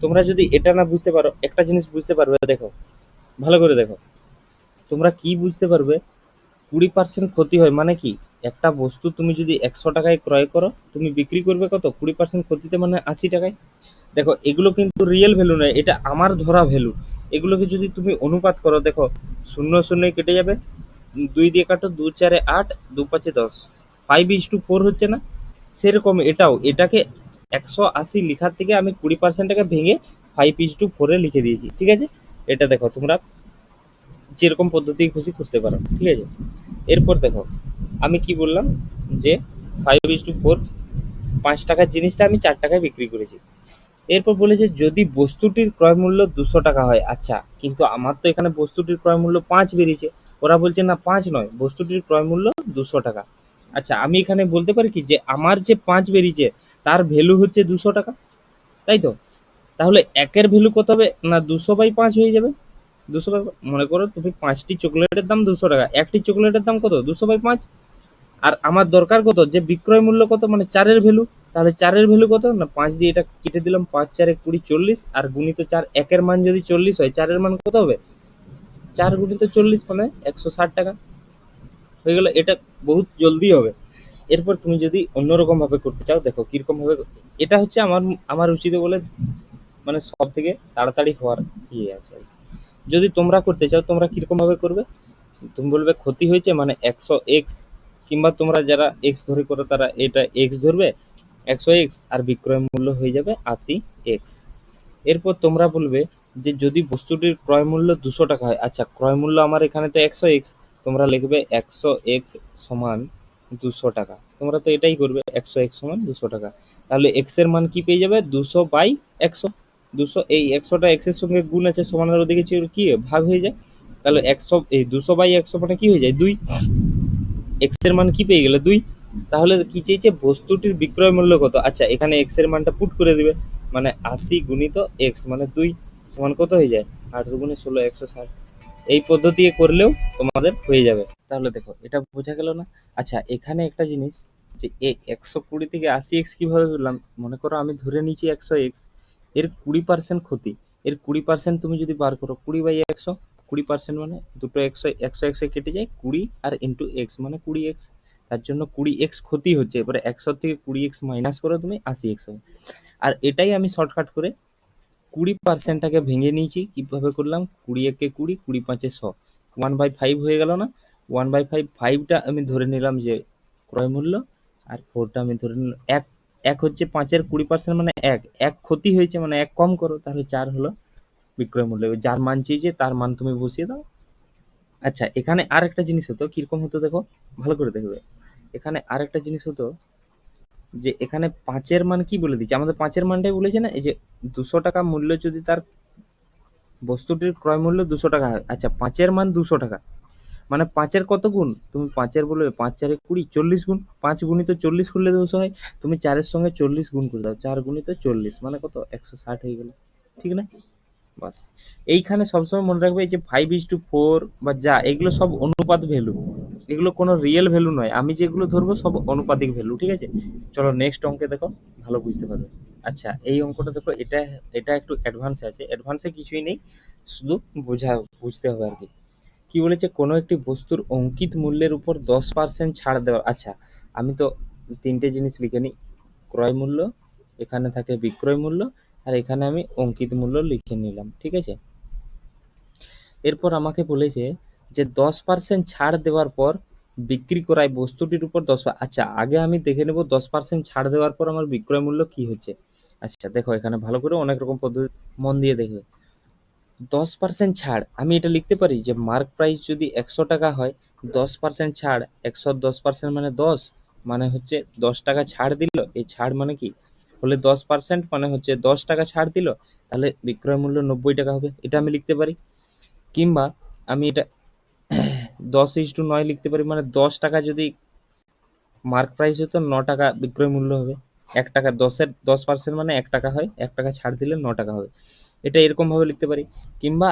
S1: তোমরা যদি এটা না বুঝতে পারো, একটা জিনিস বুঝতে পারবে, দেখো ভালো করে দেখো, তোমরা কি বুঝতে পারবে, 20% ক্ষতি হয় মানে কি, একটা বস্তু তুমি যদি 100 টাকায় ক্রয় করো, তুমি বিক্রি করবে কত, 20% ক্ষতিতে মানে 80 টাকায়। দেখো এগুলো কিন্তু রিয়েল ভ্যালু নয়, এটা আমার ধরা ভ্যালু। এগুলোকে যদি তুমি অনুপাত করো, দেখো শূন্য শূন্য কেটে যাবে, 2 দিয়ে কাটো, 2 × 4 = 8, 2 × 5 = 10, 5:4 হচ্ছে না, সেরকম এটাও, এটাকে 180 লেখার থেকে আমি 20%টাকে ভেঙে 5:4 লিখে দিয়েছি, ঠিক আছে? এটা দেখো তোমরা যেরকম পদ্ধতি খুশি করতে পারো, ঠিক আছে? এরপর দেখো আমি কি বললাম, যে 5:4, 5 টাকার জিনিসটা আমি 4 টাকায় বিক্রি করেছি। এরপর বলেছে যদি বস্তুটির ক্রয় মূল্য 200 টাকা হয়। আচ্ছা কিন্তু আমার তো এখানে বস্তুটির ক্রয় মূল্য 5 বেরিয়েছে, ওরা বলছে না 5 নয়, বস্তুটির ক্রয় মূল্য 200 টাকা। আচ্ছা আমি এখানে বলতে পারি কি যে আমার যে 5 বেরিয়েছে তার ভ্যালু হচ্ছে 200 টাকা, তাই তো? তাহলে একের ভ্যালু কত হবে না, 200/5 হয়ে যাবে। 200, মনে করো তুমি 5টি চকলেটের দাম 200 টাকা, একটি চকলেটের দাম কত, 200/5। আর আমার দরকার কত, যে বিক্রয় মূল্য কত, মানে 4-এর ভ্যালু। তাহলে 4-এর ভ্যালু কত না, 5 দিয়ে এটা কেটে দিলাম, 5 × 4 = 20, 40, আর গুণিত 4, একের মান যদি 40 হয়, 4-এর মান কত হবে, 4 × 40 মানে 160 টাকা হয়ে গেল। এটা বহুত জলদি হবে। এরপর তুমি যদি অন্যরকম ভাবে করতে চাও, দেখো কিরকম ভাবে, এটা হচ্ছে আমার আমার উচিত বলে মানে সব থেকে তাড়াতাড়ি হওয়ার ইয়ে আছে আর কি। যদি তোমরা করতে চাও তোমরা কিরকম ভাবে করবে, তুমি বলবে ক্ষতি হয়েছে মানে 100x, কিংবা তোমরা যারা এক্স ধরে করো তারা এটা এক্স ধরবে, 100x, আর বিক্রয় মূল্য হয়ে যাবে 80x। এরপর তোমরা বলবে যে যদি বস্তুটির ক্রয় মূল্য 200 টাকা হয়, আচ্ছা ক্রয় মূল্য আমার এখানে তো 100x, তোমরা লিখবে 100x = 200 টাকা। তোমরা তো এটাই করবে, 100x = 200 টাকা। তাহলে x এর মান কি পেয়ে যাবে, 200/100। 200, এই 100টা x এর সঙ্গে গুণ আছে, সমানের ওদিকে কি ভাগ হয়ে যায়, তাহলে 100, এই 200/100 মানে কি হয়ে যায়, 2। x এর মান কি পেয়ে গেলে, 2। তাহলে কি চেয়েছে, বস্তুটির বিক্রয় মূল্য কত। আচ্ছা এখানে x এর মানটা পুট করে দিবে, মানে 80 × x মানে 2 সমান কত হয়ে যায়, 8 × 2 = 16, 160। এই পদ্ধতি করলেও তোমাদের হয়ে যাবে। তাহলে দেখো এটা বোঝা গেল না? আচ্ছা এখানে একটা জিনিস, যে 120 থেকে 80x কিভাবে বললাম, মনে করো আমি ধরে নিয়েছি 100x, এর 20% ক্ষতি, এর 20% তুমি যদি বার করো, 20/100, 20% মানে দুটো 100 কেটে যায়, 20 আর ইন্টু এক্স মানে 20x, তার জন্য 20x ক্ষতি হচ্ছে। এবারে 100 থেকে 20x মাইনাস করো তুমি, 80x হবে। আর এটাই আমি শর্টকাট করে 20%টাকে ভেঙে নিয়েছি, কিভাবে করলাম, 20 একে 20, 20 5 100, 1/5 হয়ে গেল না, 1/5, 5টা আমি ধরে নিলাম যে ক্রয় মূল্য, আর 4টা আমি ধরে নিলাম এক। এক হচ্ছে 5-এর 20% মানে 1, এক ক্ষতি হয়েছে মানে 1 কম করো, তাহলে 4 হলো বিক্রয় মূল্য। এবার যার মান চেয়েছে তার মান তুমি বসিয়ে দাও। আচ্ছা এখানে আর একটা জিনিস হতো, কিরকম হতো দেখো, ভালো করে দেখবে। এখানে আর একটা জিনিস হতো, যে এখানে 5-এর মান কি বলে দিচ্ছে, আমাদের 5-এর মানটাই বলেছে না, এই যে 200 টাকা মূল্য যদি তার বস্তুটির ক্রয় মূল্য 200 টাকা হয়। আচ্ছা 5-এর মান 200 টাকা, মানে 5-এর কত গুণ, তুমি 5-এর বলবে 5 × 4 = 20, 40 গুণ, 5 গুণিত 40 করলে 200 হয়, তুমি 4-এর সঙ্গে 40 গুণ করে দাও, 4 গুণিত 40 মানে কত, 160 হয়ে গেল, ঠিক না? বাস। এইখানে সবসময় মনে রাখবে, এই যে 5:4 বা যা, এগুলো সব অনুপাত ভ্যালু, এগুলো কোনো রিয়েল ভ্যালু নয়, আমি যেগুলো ধরবো সব অনুপাতিক ভ্যালু, ঠিক আছে। চলো নেক্সট অঙ্কে দেখো, ভালো বুঝতে পারবে। আচ্ছা এই অঙ্কটা দেখো, এটা এটা একটু অ্যাডভান্সে আছে, অ্যাডভান্সে কিছুই নেই, শুধু বুঝতে হবে আর কি। কি বলেছে, কোনো একটি বস্তুর অঙ্কিত মূল্যের উপর 10% ছাড় দেওয়া। আচ্ছা আমি তো তিনটে জিনিস লিখে নিই, ক্রয় মূল্য, এখানে থাকে বিক্রয় মূল্য, আর এখানে আমি অঙ্কিত মূল্য লিখে নিলাম, ঠিক আছে। এরপর আমাকে বলেছে যে 10% ছাড় দেওয়ার পর বিক্রি করায় বস্তুটির উপর 10। আচ্ছা আগে আমি দেখে নেব 10% ছাড় দেওয়ার পর আমার বিক্রয় মূল্য কি হচ্ছে। আচ্ছা দেখো এখানে ভালো করে অনেক রকম পদ্ধতি মন দিয়ে দেখবে। 10% ছাড়, আমি এটা লিখতে পারি যে মার্ক প্রাইস যদি 100 টাকা হয়, 10% ছাড়, 110% মানে 10, মানে হচ্ছে 10 টাকা ছাড় দিল, এই ছাড় মানে কি হলে 10% মানে হচ্ছে 10 টাকা ছাড় দিল, তাহলে বিক্রয় মূল্য 90 টাকা হবে, এটা আমি লিখতে পারি। কিংবা আমি এটা 10:9 লিখতে পারি, মানে 10 টাকা যদি মার্ক প্রাইস হতো, 9 টাকা বিক্রয় মূল্য হবে। 1 টাকা 10% মানে 1 টাকা হয়, 1 টাকা ছাড় দিলে 9 টাকা হবে, এটা এরকম ভাবে লিখতে পারি। কিংবা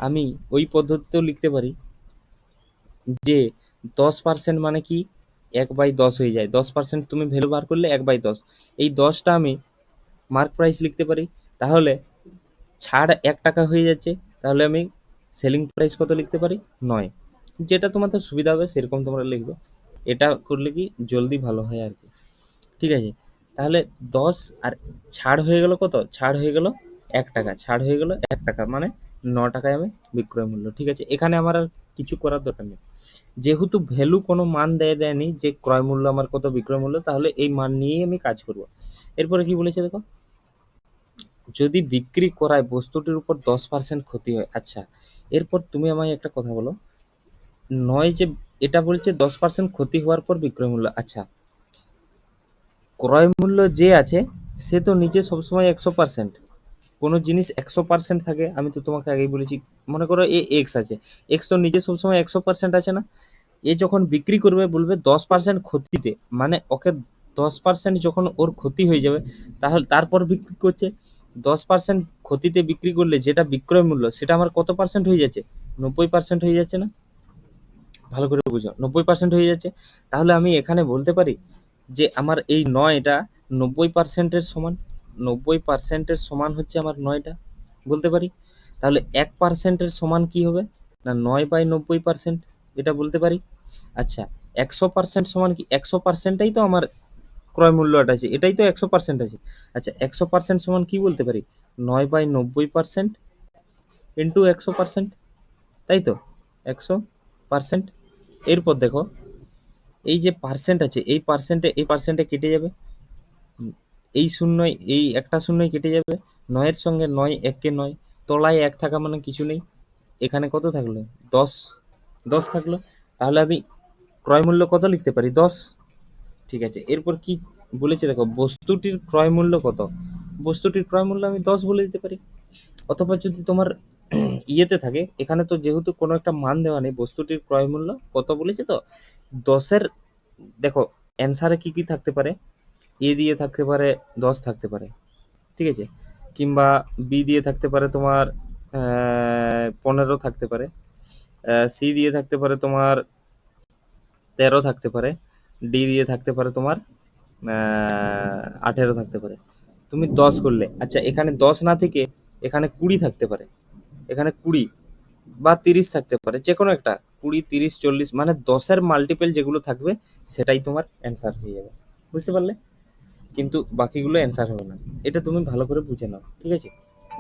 S1: আমি ওই পদ্ধতিতেও লিখতে পারি যে 10% মানে কি 1/10 হয়ে যায়, 10% তুমি ভ্যালু বার করলে 1/10, এই 10টা আমি মার্ক প্রাইস লিখতে পারি, তাহলে ছাড় 1 টাকা হয়ে যাচ্ছে, তাহলে আমি সেলিং প্রাইস কত লিখতে পারি, 9। যেটা তোমাদের সুবিধা হবে সেরকম তোমরা লিখবে, এটা করলে কি জলদি ভালো হয় আর কি, ঠিক আছে। তাহলে 10 আর ছাড় হয়ে গেল কত, ছাড় হয়ে গেল 1 টাকা, ছাড় হয়ে গেল 1 টাকা, মানে 9 টাকায় আমি বিক্রয় মূল্য, ঠিক আছে। এখানে আমার আর কিছু করার দরকার নেই, যেহেতু ভ্যালু কোনো মান দেয়নি যে ক্রয় মূল্য আমার কত বিক্রয় মূল্য, তাহলে এই মান নিয়েই আমি কাজ করব। এরপরে কি বলেছে দেখো, যদি বিক্রি করায় বস্তুটির উপর 10% ক্ষতি হয়। আচ্ছা এরপর তুমি আমায় একটা কথা বলো, নয় যে এটা বলছে 10% ক্ষতি হওয়ার পর বিক্রয় মূল্য। আচ্ছা ক্রয় মূল্য যে আছে সে তো নিচে সবসময় 100%, কোনো জিনিস 100% থাকে, আমি তো তোমাকে আগেই বলেছি, মনে করো এ এক্স আছে, এক্স তো নিচে সবসময় 100% আছে না, এ যখন বিক্রি করবে বলবে 10% ক্ষতিতে, মানে ওকে 10% যখন ওর ক্ষতি হয়ে যাবে, তাহলে তারপর বিক্রি করছে, 10% ক্ষতিতে বিক্রি করলে যেটা বিক্রয় মূল্য সেটা আমার কত পার্সেন্ট হয়ে যাচ্ছে, 90% হয়ে যাচ্ছে না, ভালো করে বুঝো 90% হয়ে যাচ্ছে। তাহলে আমি এখানে বলতে পারি যে আমার এই নয়টা 90%-এর সমান, 90%-এর সমান হচ্ছে আমার নয়টা, বলতে পারি। তাহলে 1%-এর সমান কি হবে না 9/90%, এটা বলতে পারি। আচ্ছা 100% সমান কি, 100%টাই তো আমার ক্রয় মূল্যটা আছে, এটাই তো 100% আছে। আচ্ছা 100% সমান কি বলতে পারি, 9/90% ইন্টু 100%, তাই তো 100%। এরপর দেখো এই যে পার্সেন্ট আছে, এই পার্সেন্টে এই পার্সেন্টে কেটে যাবে, এই শূন্যই এই একটা শূন্যই কেটে যাবে, নয়ের সঙ্গে নয়, এককে নয়, তলায় এক থাকা মানে কিছু নেই, এখানে কত থাকলো 10, 10 থাকলো, তাহলে আমি ক্রয় মূল্য কত লিখতে পারি 10, ঠিক আছে। এরপর কি বলেছে দেখো, বস্তুটির ক্রয় মূল্য কত, বস্তুটির ক্রয় মূল্য আমি 10 বলে দিতে পারি। অথবা যদি তোমার ইয়েতে থাকে, এখানে তো যেহেতু কোনো একটা মান দেওয়া নেই, বস্তুটির ক্রয় মূল্য কত বলেছে তো 10-এর, দেখো অ্যান্সারে কি কি থাকতে পারে, এ দিয়ে থাকতে পারে 10 থাকতে পারে, ঠিক আছে। কিংবা বি দিয়ে থাকতে পারে তোমার 15 থাকতে পারে, সি দিয়ে থাকতে পারে তোমার 13 থাকতে পারে, ডি দিয়ে থাকতে পারে তোমার 18 থাকতে পারে। তুমি 10 করলে, আচ্ছা এখানে 10 না থেকে এখানে 20 থাকতে পারে, এখানে 20 বা 30 থাকতে পারে, যে কোনো একটা 20, 30, 40, মানে 10-এর মাল্টিপল যেগুলো থাকবে সেটাই তোমার অ্যান্সার হয়ে যাবে, বুঝতে পারলে। কিন্তু বাকিগুলো অ্যান্সার হবে না, এটা তুমি ভালো করে বুঝে নাও, ঠিক আছে।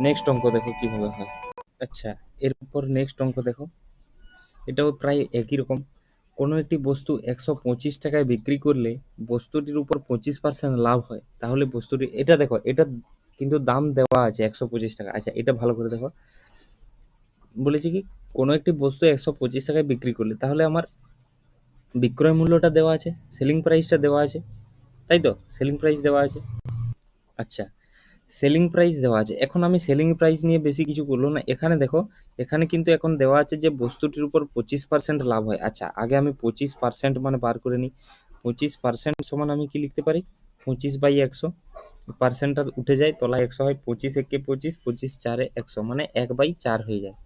S1: নেক্সট অঙ্ক দেখো কিভাবে হয়। আচ্ছা এরপর নেক্সট অঙ্ক দেখো, এটাও প্রায় একই রকম। কোনো একটি বস্তু 125 টাকায় বিক্রি করলে বস্তুটির উপর 25% লাভ হয়, তাহলে বস্তুটি, এটা দেখো এটা কিন্তু দাম দেওয়া আছে 125 টাকা। আচ্ছা এটা ভালো করে দেখো, বলেছে কি কোনো একটি বস্তু 125 টাকায় বিক্রি করলে, তাহলে আমার বিক্রয় মূল্যটা দেওয়া আছে, সেলিং প্রাইসটা দেওয়া আছে, তাই তো সেলিং প্রাইস দেওয়া আছে। আচ্ছা সেলিং প্রাইস দেওয়া আছে, এখন আমি সেলিং প্রাইস নিয়ে বেশি কিছু করলো না, এখানে দেখো এখানে কিন্তু এখন দেওয়া আছে যে বস্তুটির উপর 25% লাভ হয়। আচ্ছা আগে আমি 25% মানে বার করে নিই, 25% সমান আমি কি লিখতে পারি, 25/100, পার্সেন্টটা উঠে যায়, তলায় 100 হয়, 25 একে 25, 25 চারে 100, মানে 1/4 হয়ে যায়।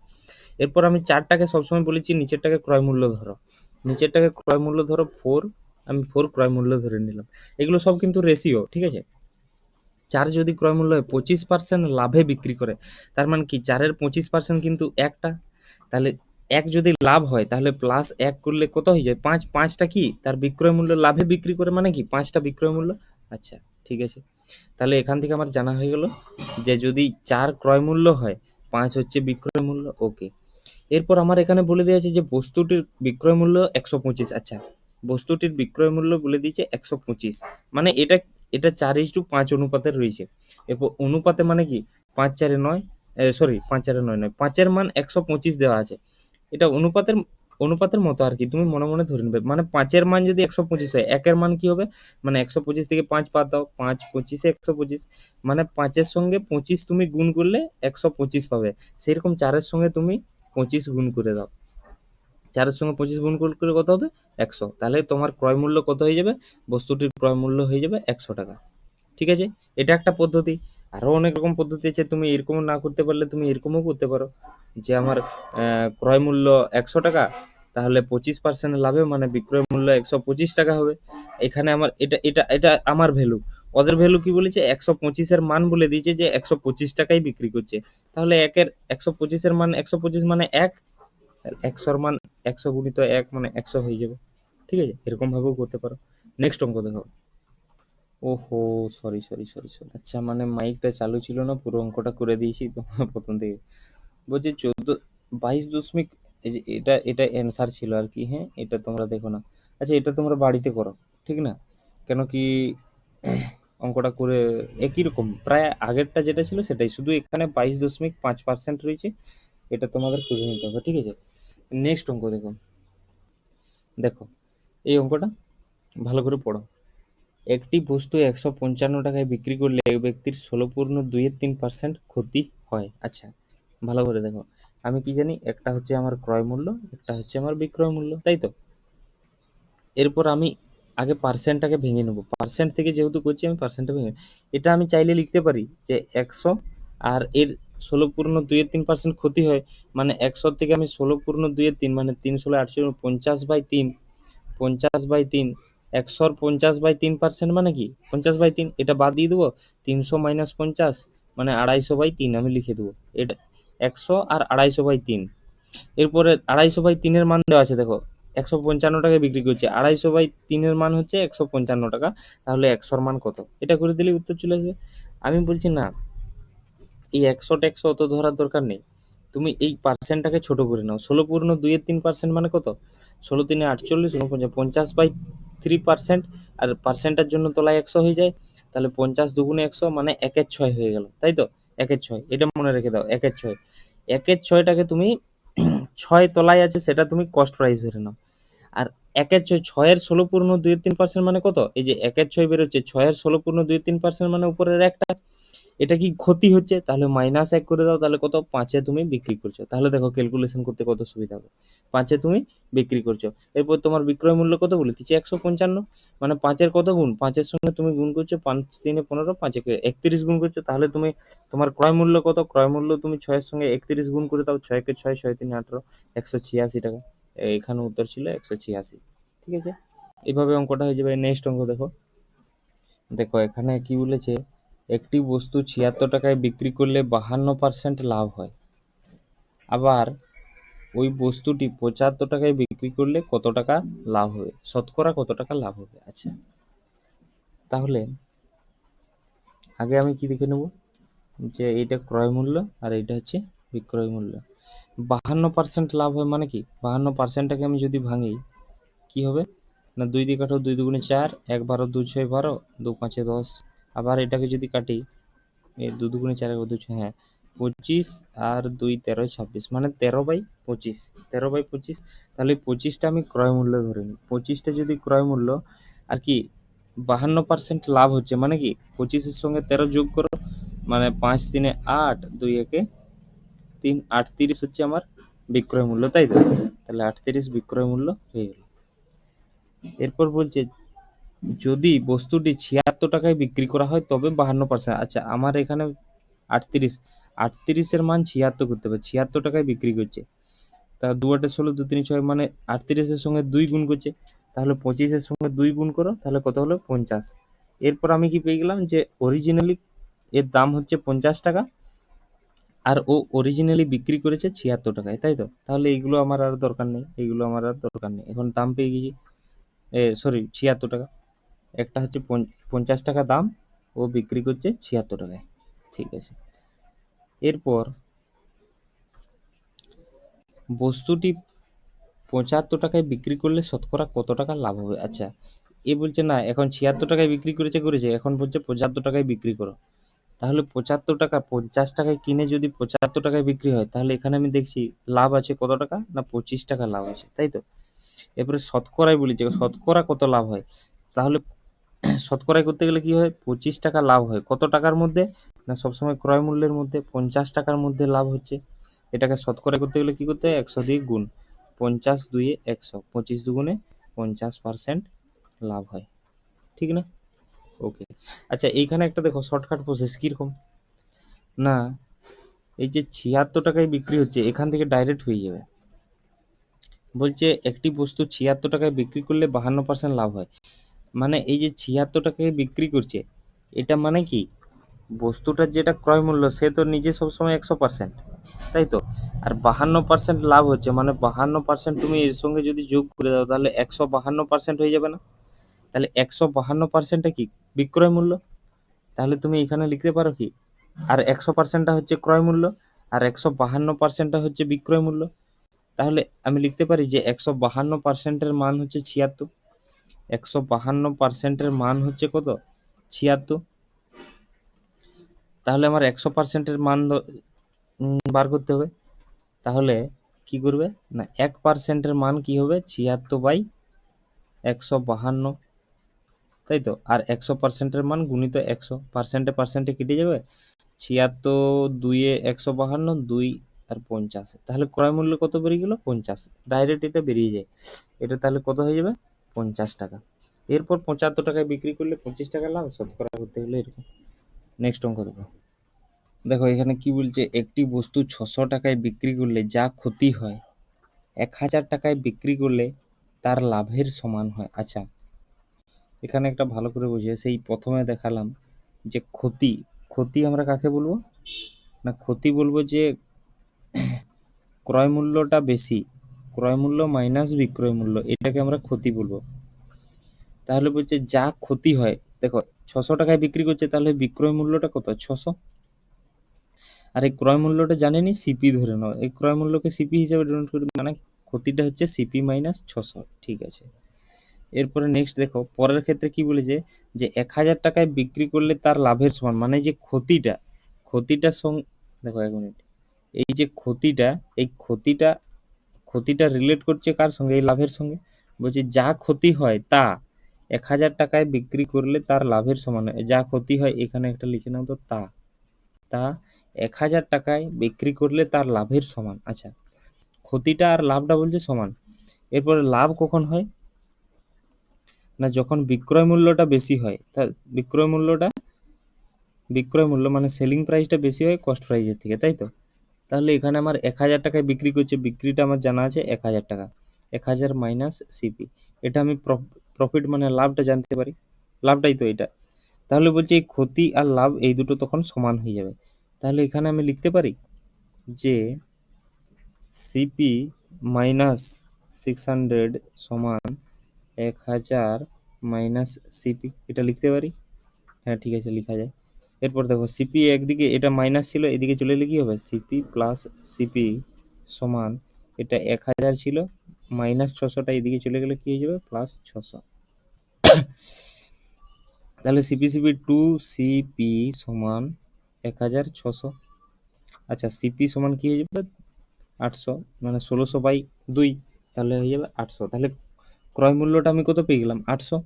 S1: এরপর আমি চারটাকে সবসময় বলেছি নিচেরটাকে ক্রয় মূল্য ধরো, নিচেরটাকে ক্রয় মূল্য ধরো 4, আমি 4 ক্রয় মূল্য ধরে নিলাম। এগুলো সব কিন্তু রেশিও, ঠিক আছে। 4 যদি ক্রয় মূল্য হয় 25% লাভে বিক্রি করে, তার মানে কি 4-এর 25% কিন্তু একটা, তাহলে 1 যদি লাভ হয় তাহলে প্লাস 1 করলে কত হয়ে যায় 5, 5টা কি তার বিক্রয় মূল্য লাভে বিক্রি করে মানে কি 5টা বিক্রয় মূল্য। আচ্ছা ঠিক আছে, তাহলে এখান থেকে আমার জানা হয়ে গেল যে যদি 4 ক্রয় মূল্য হয় 5 হচ্ছে বিক্রয় মূল্য। ওকে, এরপর আমার এখানে বলে দেওয়া আছে যে বস্তুটির বিক্রয় মূল্য 125। আচ্ছা, বস্তুটির বিক্রয় মূল্য বলে দিয়েছে 125, মানে এটা এটা 4:5 অনুপাতের রয়েছে। এরপর অনুপাতে মানে কি 5-4-9, সরি 5-4-9 নয়, 5-এর মান 125 দেওয়া আছে। এটা অনুপাতের অনুপাতের মতো আর কি, তুমি মনে মনে ধরে নেবে। মানে 5-এর মান যদি 125 হয়, 1-এর মান কি হবে, মানে 125 থেকে 5 বাদ দাও, 5 25-এ 125, মানে 5-এর সঙ্গে 25 তুমি গুণ করলে 125 পাবে। সেরকম 4-এর সঙ্গে তুমি 25 গুণ করে দাও, 4-এর সঙ্গে 25 গুণ করলে কত হবে 100, তাহলে তোমার ক্রয় মূল্য কত হয়ে যাবে, বস্তুটির ক্রয় মূল্য হয়ে যাবে 100 টাকা। ঠিক আছে, এটা একটা পদ্ধতি। আরো অনেক রকম পদ্ধতি আছে, তুমি এরকম না করতে পারলে তুমি এরকমও করতে পারো যে আমার ক্রয় মূল্য 100 টাকা, তাহলে 25% লাভে মানে বিক্রয় মূল্য 125 টাকা হবে। এখানে আমার এটা এটা এটা আমার ভ্যালু, ওদের ভ্যালু কি বলেছে 125-এর মান বলে দিয়েছে যে 125 টাকাই বিক্রি করছে, তাহলে 125-এর মান 125 মানে 1, 100-র মান 100 গুণিত 1 মানে 100 হয়ে যাবে। ঠিক আছে, এরকম ভাবেও করতে পারো। নেক্সট অঙ্ক দেখো। ওহো, সরি সরি সরি সরি, আচ্ছা মানে মাইকটা চালু ছিল না, পুরো অঙ্কটা করে দিয়েছি তো প্রথম থেকে। বলছি 22., এই যে এটা এটা অ্যান্সার ছিল আর কি, হ্যাঁ এটা তোমরা দেখো না। আচ্ছা এটা তোমরা বাড়িতে করো, ঠিক না? কেন কি অঙ্কটা করে একই রকম প্রায় আগেরটা যেটা ছিল সেটাই, শুধু এখানে 22.5% রয়েছে, এটা তোমাদের খুঁজে নিতে হবে, ঠিক আছে। নেক্সট অঙ্ক দেখো। দেখো এই অঙ্কটা ভালো করে পড়ো। একটি বস্তু 155 টাকায় বিক্রি করলে এক ব্যক্তির 16.23% ক্ষতি হয়। আচ্ছা ভালো করে দেখো, আমি কি জানি একটা হচ্ছে আমার ক্রয় মূল্য, একটা হচ্ছে আমার বিক্রয় মূল্য, তাই তো। এরপর আমি আগে পার্সেন্টটাকে ভেঙে নেবো, পার্সেন্ট থেকে যেহেতু করছি আমি পার্সেন্টটা ভেঙে, এটা আমি চাইলে লিখতে পারি যে 100 আর এর 16.23% ক্ষতি হয়, মানে 100 থেকে আমি 16.23 মানে 3 × 8 = 50/3, 50/3, 100-র 50/3% মানে কি 50/3, এটা বাদ দিয়ে দেবো, 300 - 50 মানে 250/3 আমি লিখে দেবো, এটা 100 আর 250/3। এরপরে 250/3-এর মান দেওয়া আছে, দেখো 155 টাকায় বিক্রি করছে, 250/3-এর মান হচ্ছে 155 টাকা, তাহলে 100-র মান কত, এটা করে দিলে উত্তর চলে আসবে। আমি বলছি না, এই 100 অত ধরার দরকার নেই, তুমি এই পার্সেন্টটাকে ছোট করে নাও। 16.23% মানে কত, 16×3 = 48, 50/3%, আর পার্সেন্টের জন্য তলায় 100 হয়ে যায়, তাহলে 50 দুগুণে 100 মানে 1/6 হয়ে গেল, তাই তো। 1/6, এটা মনে রেখে দাও, 1/6, 1/6টাকে তুমি 6 তলায় আছে সেটা তুমি কস্ট প্রাইস ধরে নাও। আর 1/6, 6-এর 16.23% মানে কত, এই যে 1/6 বেরোচ্ছে, 6-এর 16.23% মানে উপরের একটা, এটা কি ক্ষতি হচ্ছে, তাহলে -1 করে দাও, তাহলে কত 5-এ তুমি বিক্রি করছো, তাহলে দেখো ক্যালকুলেশন করতে কত সুবিধা হবে, 5-এ তুমি বিক্রি করছো। এরপর তোমার বিক্রয় মূল্য কত বলে দিচ্ছি 155, মানে 5-এর কত গুণ, 5-এর সঙ্গে তুমি গুণ করছো, 5×3 = 15, 5-এ 31 গুণ করছো, তাহলে তুমি তোমার ক্রয় মূল্য কত, ক্রয় মূল্য তুমি 6-এর সঙ্গে 31 গুণ করে দাও, 6 × 6 = 6, 3 × 18, 186 টাকা। এখানে উত্তর ছিল 186, ঠিক আছে। এইভাবে অঙ্কটা হয়ে যাবে। নেক্সট অঙ্ক দেখো। দেখো এখানে কি বলেছে, একটি বস্তু 76 টাকায় বিক্রি করলে 52% লাভ হয়, আবার ওই বস্তুটি 75 টাকায় বিক্রি করলে কত টাকা লাভ হবে, শতকরা কত টাকা লাভ হবে। আচ্ছা তাহলে আগে আমি কি দেখে নেব যে এটা ক্রয় মূল্য আর এটা হচ্ছে বিক্রয় মূল্য। 52% লাভ হয় মানে কি, 52%টাকে আমি যদি ভাঙি কি হবে না, 2 দিয়ে কাটো, 2 দুগুণে 4, 1 12, 2 6 12, 2 5 10, আবার এটাকে যদি কাটি, এই 2 দুগুণে 4, 1 2 6, হ্যাঁ 25, আর 2 13 26, মানে 13/25, 13/25, তাহলে 25টা আমি ক্রয় মূল্য ধরে নিই, 25টা যদি ক্রয় মূল্য আর কি 52% লাভ হচ্ছে, মানে কি 25-এর সঙ্গে 13 যোগ করো, মানে 5 3 8, 2 1 3, 38 হচ্ছে আমার বিক্রয় মূল্য, তাই তো। তাহলে 38 বিক্রয় মূল্য হয়ে গেল। এরপর বলছে যদি বস্তুটি 76 টাকায় বিক্রি করা হয় তবে 52%। আচ্ছা আমার এখানে 38, 38-এর মান 76 করতে হবে, 76 টাকায় বিক্রি করছে, তা 2 8 16 2 3 6 মানে 38-এর সঙ্গে 2 গুণ করছে, তাহলে 25-এর সঙ্গে 2 গুণ করো, তাহলে কত হলো 50। এরপর আমি কি পেয়ে গেলাম যে অরিজিনালি এর দাম হচ্ছে 50 টাকা, আর ও অরিজিনালি বিক্রি করেছে 76 টাকায়, তাই তো? তাহলে এইগুলো আমার আর দরকার নেই, এইগুলো আমার আর দরকার নেই, এখন দাম পেয়ে গেছি, সরি 76 টাকা। একটা হচ্ছে 50 টাকা দাম, ও বিক্রি করছে 76 টাকায়, ঠিক আছে। এরপর বস্তুটি 75 টাকায় বিক্রি করলে শতকরা কত টাকা লাভ হবে? আচ্ছা, এ বলছে না এখন 76 টাকায় বিক্রি করেছে, এখন বলছে 75 টাকায় বিক্রি করো। তাহলে 75 টাকা 50 টাকায় কিনে যদি 75 টাকায় বিক্রি হয়, তাহলে এখানে আমি দেখছি লাভ আছে কত টাকা না 25 টাকা লাভ আছে, তাই তো? এরপরে শতকরায় বলেছে শতকরা কত লাভ হয়, তাহলে শতকরায় করতে গেলে কি হয়, 25 টাকা লাভ হয় কত টাকার মধ্যে না সবসময় ক্রয় মূল্যের মধ্যে 50 টাকার মধ্যে লাভ হচ্ছে। এটাকে শতকরা করতে গেলে কি করতে হয়, 100 দিয়ে গুণ, 50 2 100, 25 দুগুণে 50% লাভ হয়, ঠিক না? ওকে। আচ্ছা এইখানে একটা দেখো শর্টকাট প্রসেস কিরকম না, এই যে 76 টাকায় বিক্রি হচ্ছে এখান থেকে ডাইরেক্ট হয়ে যাবে। বলছে একটি বস্তু 76 টাকায় বিক্রি করলে 52% লাভ হয়, মানে এই যে 76 টাকায় বিক্রি করছে, এটা মানে কি বস্তুটার যেটা ক্রয় মূল্য সে তো নিজে সবসময় 100%, তাই তো? আর 52% লাভ হচ্ছে, মানে 52% তুমি এর সঙ্গে যদি যোগ করে দাও তাহলে 152% হয়ে যাবে না? তাহলে 152%টা কি বিক্রয় মূল্য, তাহলে তুমি এখানে লিখতে পারো কি, আর 100%টা হচ্ছে ক্রয় মূল্য, আর 152%টা হচ্ছে বিক্রয় মূল্য। তাহলে আমি লিখতে পারি যে 152%-এর মান হচ্ছে 76, 152%-এর মান হচ্ছে কত 76। তাহলে আমার 100%-এর মান বার করতে হবে, তাহলে কি করবে না 1%-এর মান কি হবে 76/152, তাই তো? আর 100%-এর মান গুণিত 100, পার্সেন্টে পার্সেন্টে কেটে যাবে, 76 2 152 2 আর 50, তাহলে ক্রয় মূল্য কত বেরিয়ে গেল 50, ডাইরেক্ট এটা বেরিয়ে যায়, এটা তাহলে কত হয়ে যাবে 50 টাকা। এরপর 75 টাকায় বিক্রি করলে 25 টাকা লাভ, শতকরা করতে গেলে এরকম। নেক্সট অঙ্ক দেখো, দেখো এখানে কি বলছে, একটি বস্তু 600 টাকায় বিক্রি করলে যা ক্ষতি হয় 1000 টাকায় বিক্রি করলে তার লাভের সমান হয়। আচ্ছা এখানে একটা ভালো করে বুঝিয়ে, সেই প্রথমে দেখালাম যে ক্ষতি, ক্ষতি আমরা কাকে বলবো না, ক্ষতি বলবো যে ক্রয় মূল্যটা বেশি, ক্রয় মূল্য মাইনাস বিক্রয় মূল্য, এটাকে আমরা ক্ষতি বলবো। তাহলে বলছে যা ক্ষতি হয়, দেখো 600 টাকায় বিক্রি করছে, তাহলে বিক্রয় মূল্যটা কত 600, আর এই ক্রয় মূল্যটা জানেনি সিপি ধরে নাও, এই ক্রয় মূল্যকে সিপি হিসেবে ডোনেট করি, মানে ক্ষতিটা হচ্ছে সিপি মাইনাস 600, ঠিক আছে। এরপরে নেক্সট দেখো পরের ক্ষেত্রে কি বলেছে যে 1000 টাকায় বিক্রি করলে তার লাভের সমান, মানে যে ক্ষতিটা, ক্ষতিটার সঙ্গে দেখো 1 মিনিট, এই যে ক্ষতিটা, এই ক্ষতিটা রিলেট করছে কার সঙ্গে, এই লাভের সঙ্গে। বলছে যা ক্ষতি হয় তা 1000 টাকায় বিক্রি করলে তার লাভের সমান হয়, যা ক্ষতি হয় এখানে একটা লিখে নাও তো, তা তা 1000 টাকায় বিক্রি করলে তার লাভের সমান। আচ্ছা ক্ষতিটা আর লাভটা বলছে সমান। এরপরে লাভ কখন হয় না যখন বিক্রয় মূল্যটা বেশি হয়, তা বিক্রয় মূল্য মানে সেলিং প্রাইসটা বেশি হয় কস্ট প্রাইসের থেকে, তাই তো? তাহলে এখানে আমার 1000 টাকায় বিক্রি করছে, বিক্রিটা আমার জানা আছে 1000 টাকা, 1000 মাইনাস সিপি, এটা আমি প্রফিট মানে লাভটা জানতে পারি, লাভটাই তো এটা। তাহলে বলছে এই ক্ষতি আর লাভ এই দুটো তখন সমান হয়ে যাবে, তাহলে এখানে আমি লিখতে পারি যে সিপি মাইনাস 600 সমান 1000 মাইনাস সিপি, এটা লিখতে পারি, হ্যাঁ ঠিক আছে লেখা যায়। এরপর দেখো সিপি একদিকে এটা মাইনাস ছিল, এদিকে চলে এলে কি হবে সিপি প্লাস সিপি সমান, এটা 1000 ছিল মাইনাস 600টা এদিকে চলে গেলে কি হয়ে যাবে প্লাস 600, তাহলে সিপি সিপি 2 সিপি সমান 1600। আচ্ছা সিপি সমান কি হয়ে যাবে 800, মানে 1600/2, তাহলে হয়ে যাবে 800, তাহলে ক্রয় মূল্যটা আমি কত পেয়ে গেলাম 800।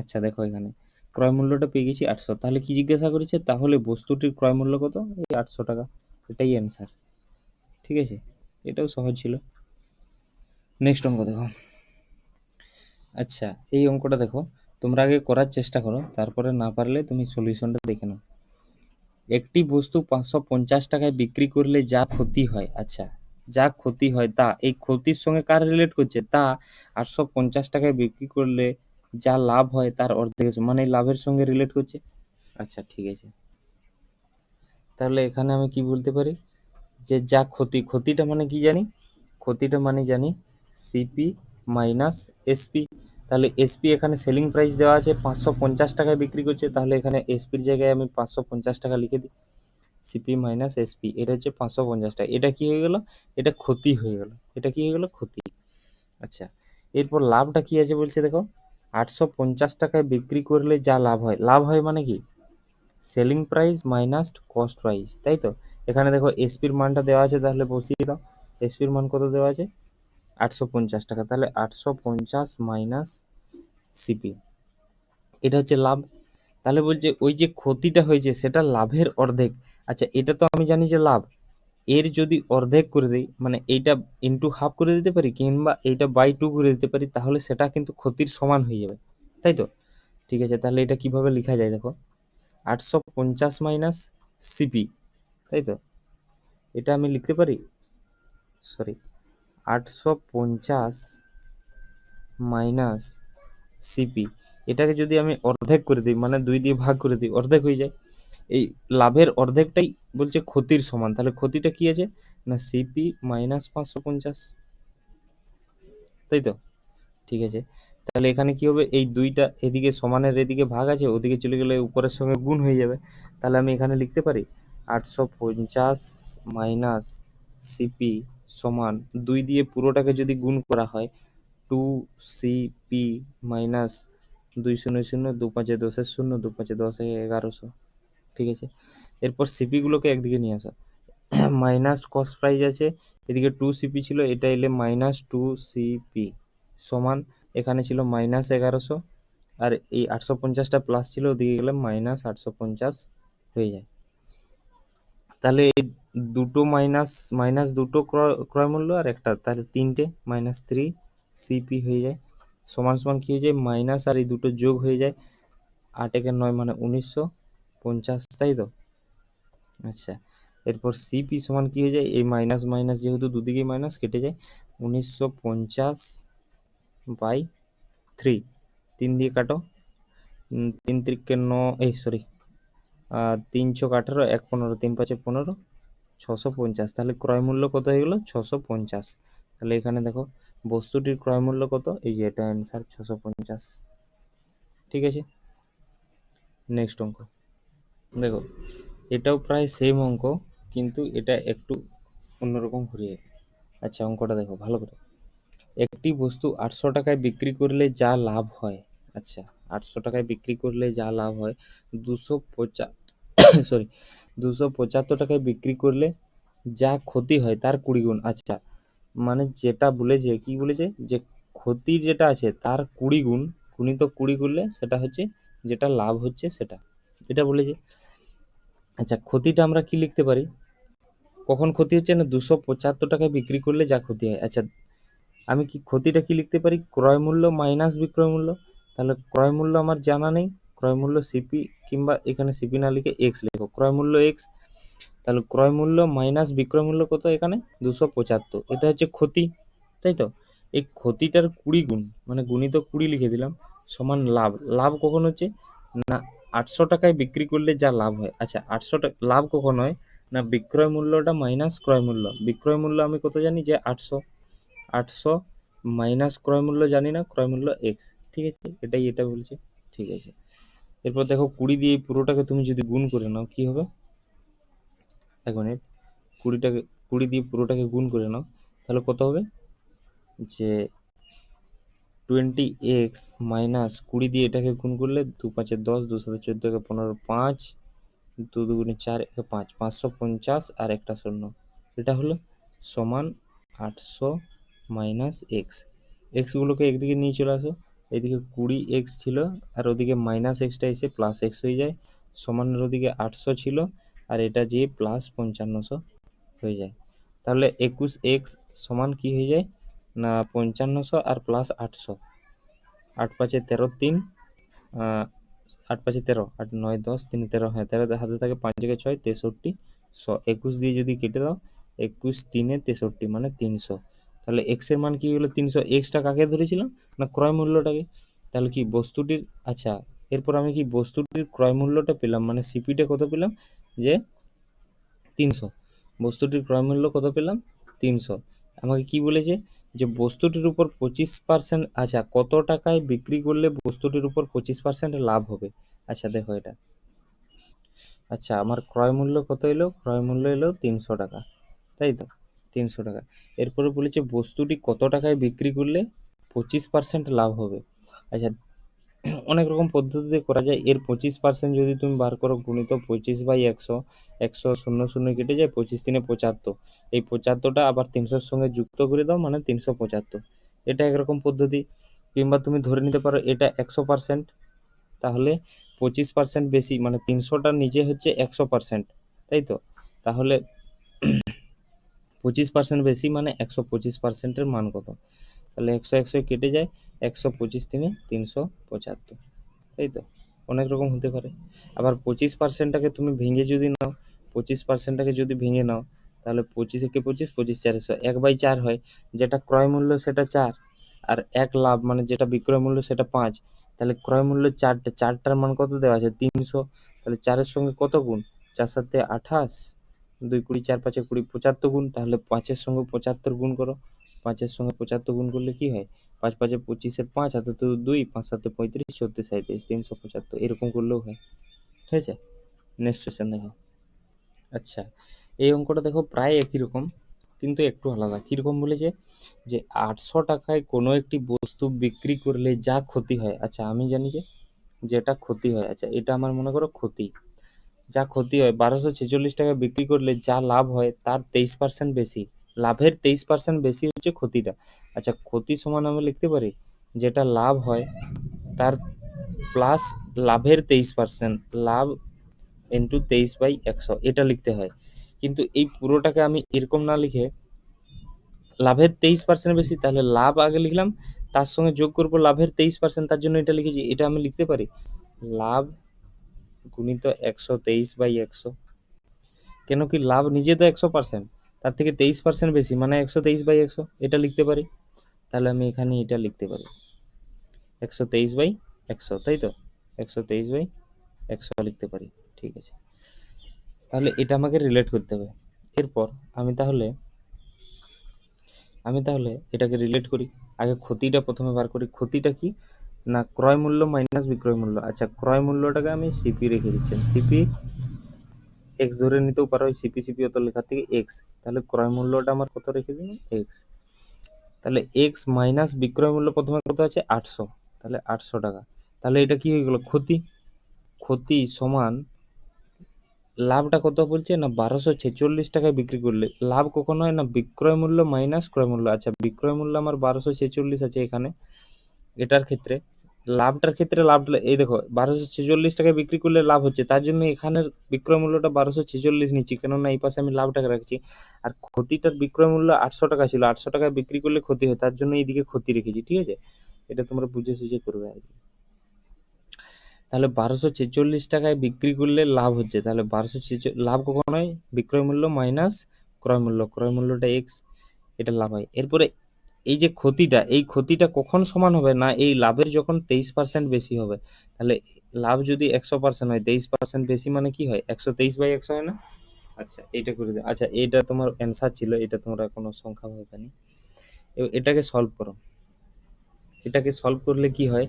S1: আচ্ছা দেখো এখানে ক্রয় মূল্যটা পেয়ে গেছি 800, তাহলে কি জিজ্ঞাসা করেছে, তাহলে বস্তুটির ক্রয় মূল্য কত, এই 800 টাকা, এটাই অ্যান্সার, ঠিক আছে। এটাও সহজ ছিল। নেক্সট অঙ্ক দেখো, আচ্ছা এই অঙ্কটা দেখো তোমরা আগে করার চেষ্টা করো, তারপরে না পারলে তুমি সলিউশনটা দেখে নাও। একটি বস্তু 550 টাকায় বিক্রি করলে যা ক্ষতি হয়, আচ্ছা যা ক্ষতি হয় তা, এই ক্ষতির সঙ্গে কার রিলেট করছে? তা 850 টাকায় বিক্রি করলে যা লাভ হয় তার অর্ধেক, মানে এই লাভের সঙ্গে রিলেট করছে। আচ্ছা ঠিক আছে, তাহলে এখানে আমি কি বলতে পারি যে যা ক্ষতি, ক্ষতিটা মানে কি জানি? ক্ষতিটা মানে জানি সিপি মাইনাস এসপি। তাহলে এসপি এখানে সেলিং প্রাইস দেওয়া আছে 550 টাকায় বিক্রি করছে, তাহলে এখানে এসপির জায়গায় আমি 550 টাকা লিখে দিই। সিপি মাইনাস এসপি, এটা হচ্ছে 550 টাকা। এটা কি হয়ে গেল? এটা ক্ষতি হয়ে গেল। এটা কি হয়ে গেল? ক্ষতি। আচ্ছা, এরপর লাভটা কি আছে বলছে দেখো, 850 টাকায় বিক্রি করলে যা লাভ হয়, লাভ হয় মানে কি? Selling price minus cost price, তাই তো? এখানে দেখো এসপির মানটা দেওয়া আছে, তাহলে বসিয়ে দাও। এসপির মান কত দেওয়া আছে? 850 টাকা, তাহলে 850 মাইনাস সিপি, এটা হচ্ছে লাভ। তাহলে বলছে ওই যে ক্ষতিটা হয়েছে সেটা লাভের অর্ধেক। আচ্ছা, এটা তো আমি জানি যে লাভ, এর যদি অর্ধেক করে দিই, মানে এইটা ইন্টু হাফ করে দিতে পারি, কিংবা এইটা বাই 2 করে দিতে পারি, তাহলে সেটা কিন্তু ক্ষতির সমান হয়ে যাবে, তাই তো? ঠিক আছে, তাহলে এটা কিভাবে লেখা যায় দেখো, 850 মাইনাস সিপি, তাই তো? এটা আমি লিখতে পারি, সরি, 850 মাইনাস সিপি, এটাকে যদি আমি অর্ধেক করে দিই, মানে 2 দিয়ে ভাগ করে দিই, অর্ধেক হয়ে যায়। এই লাভের অর্ধেকটাই বলছে ক্ষতির সমান, তাহলে ক্ষতিটা কি আছে না সিপি মাইনাস 550, তাই তো? ঠিক আছে, তাহলে এখানে কি হবে, এই দুইটা এদিকে সমানের এদিকে ভাগ আছে, ওদিকে চলে গেলে উপরের সঙ্গে গুণ হয়ে যাবে। তাহলে আমি এখানে লিখতে পারি 850 মাইনাস সিপি সমান 2 দিয়ে পুরোটাকে যদি গুণ করা হয়, 2 সিপি মাইনাস 200 2×5 = 10, 2×5 = 10, 1100। ঠিক আছে, এরপর সিপি গুলোকে একদিকে নিয়ে আসা, মাইনাস কস্ট প্রাইস আছে, এদিকে 2 সিপি ছিল, এটা এলে মাইনাস 2 সিপি সমান, এখানে ছিল মাইনাস 1100, আর এই 850টা প্লাস ছিল, ওদিকে গেলে মাইনাস 850 হয়ে যায়। তাহলে এই দুটো মাইনাস মাইনাস দুটো ক্রয় মূল্য আর একটা, তাহলে 3টে মাইনাস 3 সিপি হয়ে যায়, সমান সমান কি হয়ে যায়, মাইনাস আর এই দুটো যোগ হয়ে যায়, 8×9 মানে 1950, তাই তো? আচ্ছা, এরপর সিপি সমান কি হয়ে যায়, এই মাইনাস মাইনাস যেহেতু দুদিকেই মাইনাস কেটে যায়, 1950/3, 3 দিয়ে কাটো, 3×3 = 9, এই সরি, 3×4 = 18, 1×15, 3×5 = 15, 650। তাহলে ক্রয় মূল্য কত হয়ে গেল? 650। তাহলে এখানে দেখো বস্তুটির ক্রয় মূল্য কত, এই যে এটা অ্যান্সার 650। ঠিক আছে, নেক্সট অঙ্ক দেখো, এটাও প্রায় সেম অঙ্ক, কিন্তু এটা একটু অন্যরকম ঘুরিয়ে। আচ্ছা, অঙ্কটা দেখো ভালো করে। একটি বস্তু 800 টাকায় বিক্রি করলে যা লাভ হয়, আচ্ছা 800 টাকায় বিক্রি করলে যা লাভ হয়, 275 টাকায় বিক্রি করলে যা ক্ষতি হয় তার 20 গুণ। আচ্ছা, মানে যেটা বলেছে, কি বলেছে, যে ক্ষতির যেটা আছে তার 20 গুণ গুণিত 20 করলে সেটা হচ্ছে যেটা লাভ হচ্ছে সেটা, এটা বলেছে। আচ্ছা, ক্ষতিটা আমরা কি লিখতে পারি, কখন ক্ষতি হচ্ছে না 275 টাকায় বিক্রি করলে যা ক্ষতি হয়। আচ্ছা, আমি কি ক্ষতিটা কি লিখতে পারি, ক্রয় মূল্য মাইনাস বিক্রয় মূল্য। তাহলে ক্রয় মূল্য আমার জানা নেই, ক্রয় মূল্য সিপি, কিংবা এখানে সিপি না লিখে এক্স লিখো, ক্রয় মূল্য এক্স। তাহলে ক্রয় মূল্য মাইনাস বিক্রয় মূল্য কত, এখানে 275, এটা হচ্ছে ক্ষতি, তাই তো? এই ক্ষতিটার 20 গুণ, মানে গুণিত 20 লিখে দিলাম, সমান লাভ। লাভ কখন হচ্ছে না 800 টাকায় বিক্রি করলে যা লাভ হয়। আচ্ছা, 800 টাকা লাভ কখন হয় না বিক্রয় মূল্যটা মাইনাস ক্রয় মূল্য। বিক্রয় মূল্য আমি কত জানি যে 800, 800 মাইনাস ক্রয় মূল্য জানি না, ক্রয় মূল্য এক্স। ঠিক আছে, এটাই এটা বলছে। ঠিক আছে, এরপর দেখো 20 দিয়ে পুরোটাকে তুমি যদি গুণ করে নাও কি হবে, 1 মিনিট, 20 দিয়ে পুরোটাকে গুণ করে নাও, তাহলে কত হবে যে 20x মাইনাস 20 দিয়ে এটাকে গুণ করলে 2×5 = 10, 2×7 = 14, 15, 5, 2 2 4, 5, 550 আর একটা শূন্য, এটা হলো সমান 800 মাইনাস এক্স। এক্সগুলোকে একদিকে নিয়ে চলে আসো, এদিকে 20x ছিল আর ওদিকে মাইনাস এক্সটা এসে প্লাস এক্স হয়ে যায়, সমানের ওদিকে 800 ছিল আর এটা যে প্লাস 5500 হয়ে যায়। তাহলে 21x সমান কি হয়ে যায় না 5500 আর প্লাস 800, 8×5 = 13, 3, 8×5 = 13, 8 9 10, 3 13, হ্যাঁ 13 হাতে থাকে, 5 × 6 = 63, 21 দিয়ে যদি কেটে দাও 21 3 63 মানে 300। তাহলে এক্স এর মান কি হলো 300। এক্সটা কাকে ধরেছিলাম, না ক্রয় মূল্যটাকে। তাহলে কি বস্তুটির, আচ্ছা এরপর আমি কি বস্তুটির ক্রয় মূল্যটা পেলাম, মানে সিপিটা কত পেলাম, যে 300। বস্তুটির ক্রয় মূল্য কত পেলাম, 300। আমাকে কি বলেছে, যে বস্তুটির উপর 25%, আচ্ছা কত টাকায় বিক্রি করলে বস্তুটির উপর 25% লাভ হবে। আচ্ছা দেখো এটা, আচ্ছা আমার ক্রয় মূল্য কত এলো, ক্রয় মূল্য এলো 300 টাকা, তাই তো, 300 টাকা। এরপরে বলেছে বস্তুটি কত টাকায় বিক্রি করলে 25% লাভ হবে। আচ্ছা অনেক রকম পদ্ধতিতে করা যায়। এর 25% যদি তুমি বার করো, গুণিত 25/100, 100 শূন্য শূন্য কেটে যায়, 25 3 75, এই 75টা আবার 300-র সঙ্গে যুক্ত করে দাও, মানে 375। এটা একরকম পদ্ধতি। কিংবা তুমি ধরে নিতে পারো এটা 100%, তাহলে 25% বেশি, মানে 300টার নিচে হচ্ছে 100%, তাই তো। তাহলে 25% বেশি মানে 125%-এর মান কত, তাহলে 100 100 কেটে যায়, 125 3 375, তাই তো। অনেক রকম হতে পারে। আবার 25%টাকে তুমি ভেঙে যদি নাও, 25%টাকে যদি ভেঙে নাও, তাহলে 25 একে 25, 25 4 100, 1/4 হয়। যেটা ক্রয় মূল্য সেটা 4, আর 1 লাভ মানে যেটা বিক্রয় মূল্য সেটা 5। তাহলে ক্রয় মূল্য 4টা, 4টার মান কত দেওয়া আছে 300। তাহলে 4-এর সঙ্গে কত গুণ, 4 7 28, 2 20 4 5 20 75 গুণ। তাহলে 5-এর সঙ্গে 75 গুণ করো, 5-এর সঙ্গে 75 গুণ করলে কি হয়, 5 5 25, 5 হাতে তো 2, 5 7 35, 34 37, 375, এরকম করলেও হয়। ঠিক আছে, নেক্সট কোয়েশ্চেন দেখো। আচ্ছা এই অঙ্কটা দেখো প্রায় একই রকম, কিন্তু একটু আলাদা। কিরকম বলেছে, যে 800 টাকায় কোনো একটি বস্তু বিক্রি করলে যা ক্ষতি হয়। আচ্ছা আমি জানি যে যেটা ক্ষতি হয়, আচ্ছা এটা আমার মনে করো ক্ষতি, যা ক্ষতি হয় 1246 টাকা বিক্রি করলে যা লাভ হয় তার 23% বেশি, লাভের 23% বেশি হচ্ছে ক্ষতিটা। আচ্ছা ক্ষতি সমান আমি লিখতে পারি যেটা লাভ হয় তার প্লাস লাভের 23%, লাভ ইন্টু 23/100, এটা লিখতে হয়। কিন্তু এই পুরোটাকে আমি এরকম না লিখে লাভের 23% বেশি, তাহলে লাভ আগে লিখলাম, তার সঙ্গে যোগ করবো লাভের 23%, তার জন্য এটা লিখেছি। এটা আমি লিখতে পারি লাভ গুণিত 123/100। কেন কি লাভ নিজে তো 100%, তার থেকে 23% বেশি মানে 123/100, এটা লিখতে পারি। তাহলে আমি এখানে এটা লিখতে পারি 123/100, তাই তো, 123/100 লিখতে পারি। ঠিক আছে, তাহলে এটা আমাকে রিলেট করতে হবে। এরপর আমি তাহলে এটাকে রিলেট করি। আগে ক্ষতিটা প্রথমে বার করি। ক্ষতিটা কি, না ক্রয় মূল্য মাইনাস বিক্রয় মূল্য। আচ্ছা ক্রয় মূল্যটাকে আমি সিপি রেখে দিচ্ছি, সিপি এক্স ধরে নিতেও পারো, সিপি সিপি অত লেখার থেকে এক্স। তাহলে ক্রয় মূল্যটা আমার কত রেখে দিন, এক্স। তাহলে এক্স মাইনাস বিক্রয় মূল্য প্রথমে কত আছে 800, তাহলে 800 টাকা। তাহলে এটা কি হয়ে গেল, ক্ষতি। ক্ষতি সমান লাভটা কত বলছে, না 1246 টাকায় বিক্রি করলে লাভ কখন হয়, না বিক্রয় মূল্য মাইনাস ক্রয় মূল্য। আচ্ছা বিক্রয় মূল্য আমার 1246 আছে এখানে, এটার ক্ষেত্রে। লাভটার ক্ষেত্রে লাভটা এই দেখো 1246 টাকায় বিক্রি করলে লাভ হচ্ছে, তার জন্য এখানের বিক্রয় মূল্যটা 1246 নিচ্ছি, কেননা এই পাশে আমি লাভটাকে রাখছি। আর ক্ষতিটার বিক্রয় মূল্য 800 টাকা ছিল, 800 টাকায় বিক্রি করলে ক্ষতি হয়, তার জন্য এইদিকে ক্ষতি রেখেছি। ঠিক আছে, এটা তোমরা বুঝে সুঝে করবে আর কি। তাহলে 1246 টাকায় বিক্রি করলে লাভ হচ্ছে, তাহলে 1246 লাভ কখন হয়, বিক্রয় মূল্য মাইনাস ক্রয় মূল্য, ক্রয় মূল্যটা এক্স, এটা লাভ হয়। এরপরে এই যে ক্ষতিটা, এই ক্ষতিটা কখন সমান হবে, না এই লাভের যখন 23% বেশি হবে। তাহলে লাভ যদি 100% হয়, 23% বেশি মানে কি হয়, 123/100 হয় না। আচ্ছা এইটা করে দিও। আচ্ছা এটা তোমার অ্যান্সার ছিল, এটা তোমরা কোনো সংখ্যা ভাবে নি। এটাকে সলভ করো। এটাকে সলভ করলে কি হয়,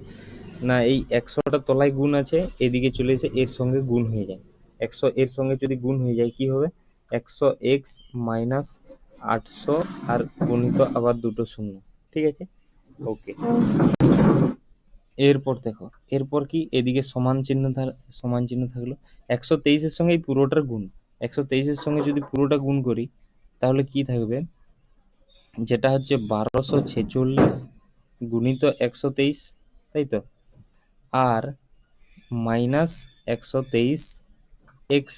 S1: না এই 100টা তলায় গুণ আছে, এদিকে চলে এসে এর সঙ্গে গুণ হয়ে যায়। 100 এর সঙ্গে যদি গুণ হয়ে যায় কি হবে, 100x মাইনাস 800 আর গুণিত আবার দুটো শূন্য। ঠিক আছে, ওকে। এরপর দেখো, এরপর কি এদিকে সমান চিহ্ন থাকলো, 123-এর সঙ্গে এই পুরোটার গুণ। 123-এর সঙ্গে যদি পুরোটা গুণ করি তাহলে কি থাকবে, যেটা হচ্ছে 1246 গুণিত 123, তাই তো, আর মাইনাস 123 এক্স।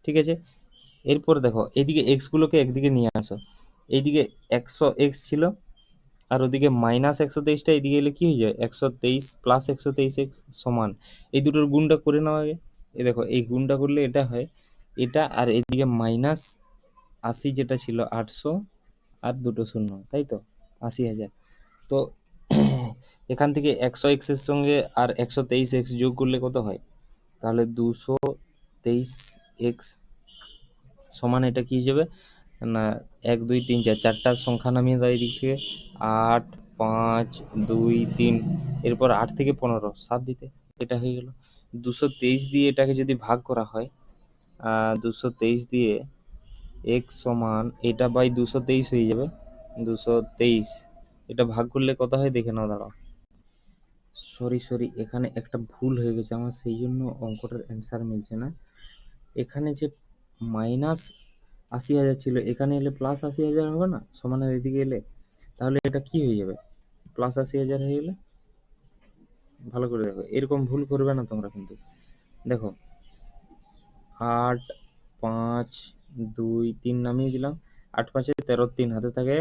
S1: ঠিক আছে, এরপর দেখো এদিকে এক্সগুলোকে একদিকে নিয়ে আসো, এইদিকে 100x ছিল, আর ওদিকে মাইনাস 123টা এদিকে এলে কি হয়ে যায়, 123 প্লাস 123x সমান, এই দুটোর গুণটা করে নাও আগে। এই দেখো এই গুণটা করলে এটা হয়, এটা আর এদিকে মাইনাস 80 যেটা ছিল 800 আর দুটো শূন্য, তাই তো 80,000। তো এখান থেকে 100x এর সঙ্গে আর 123x যোগ করলে কত হয়? তাহলে 223x সমান এটা কি হয়ে যাবে না, 1 2 3 4, চারটা সংখ্যা নামিয়ে দাও এদিক থেকে, 8 5 2 3, এরপর 8 থেকে 15 7 দিতে, এটা হয়ে গেল। 223 দিয়ে এটাকে যদি ভাগ করা হয়, 223 দিয়ে x সমান এটা বাই 223 হয়ে যাবে, 223 এটা ভাগ করলে কত হয় দেখে নাও, দাঁড়াও। সরি এখানে একটা ভুল হয়ে গেছে আমার, সেই জন্য অঙ্কটার অ্যান্সার মিলছে না। এখানে যে -80,000 ছিল, এখানে এলে +80,000 হবে না, সমানের এদিকে এলে, তাহলে এটা কি হয়ে যাবে? +80,000 হয়ে গেলে, ভালো করে দেখো, এরকম ভুল করবে না তোমরা কিন্তু। দেখো 8 5 2 3 নামিয়ে দিলাম, 8 5 13, 3 হাতে থাকে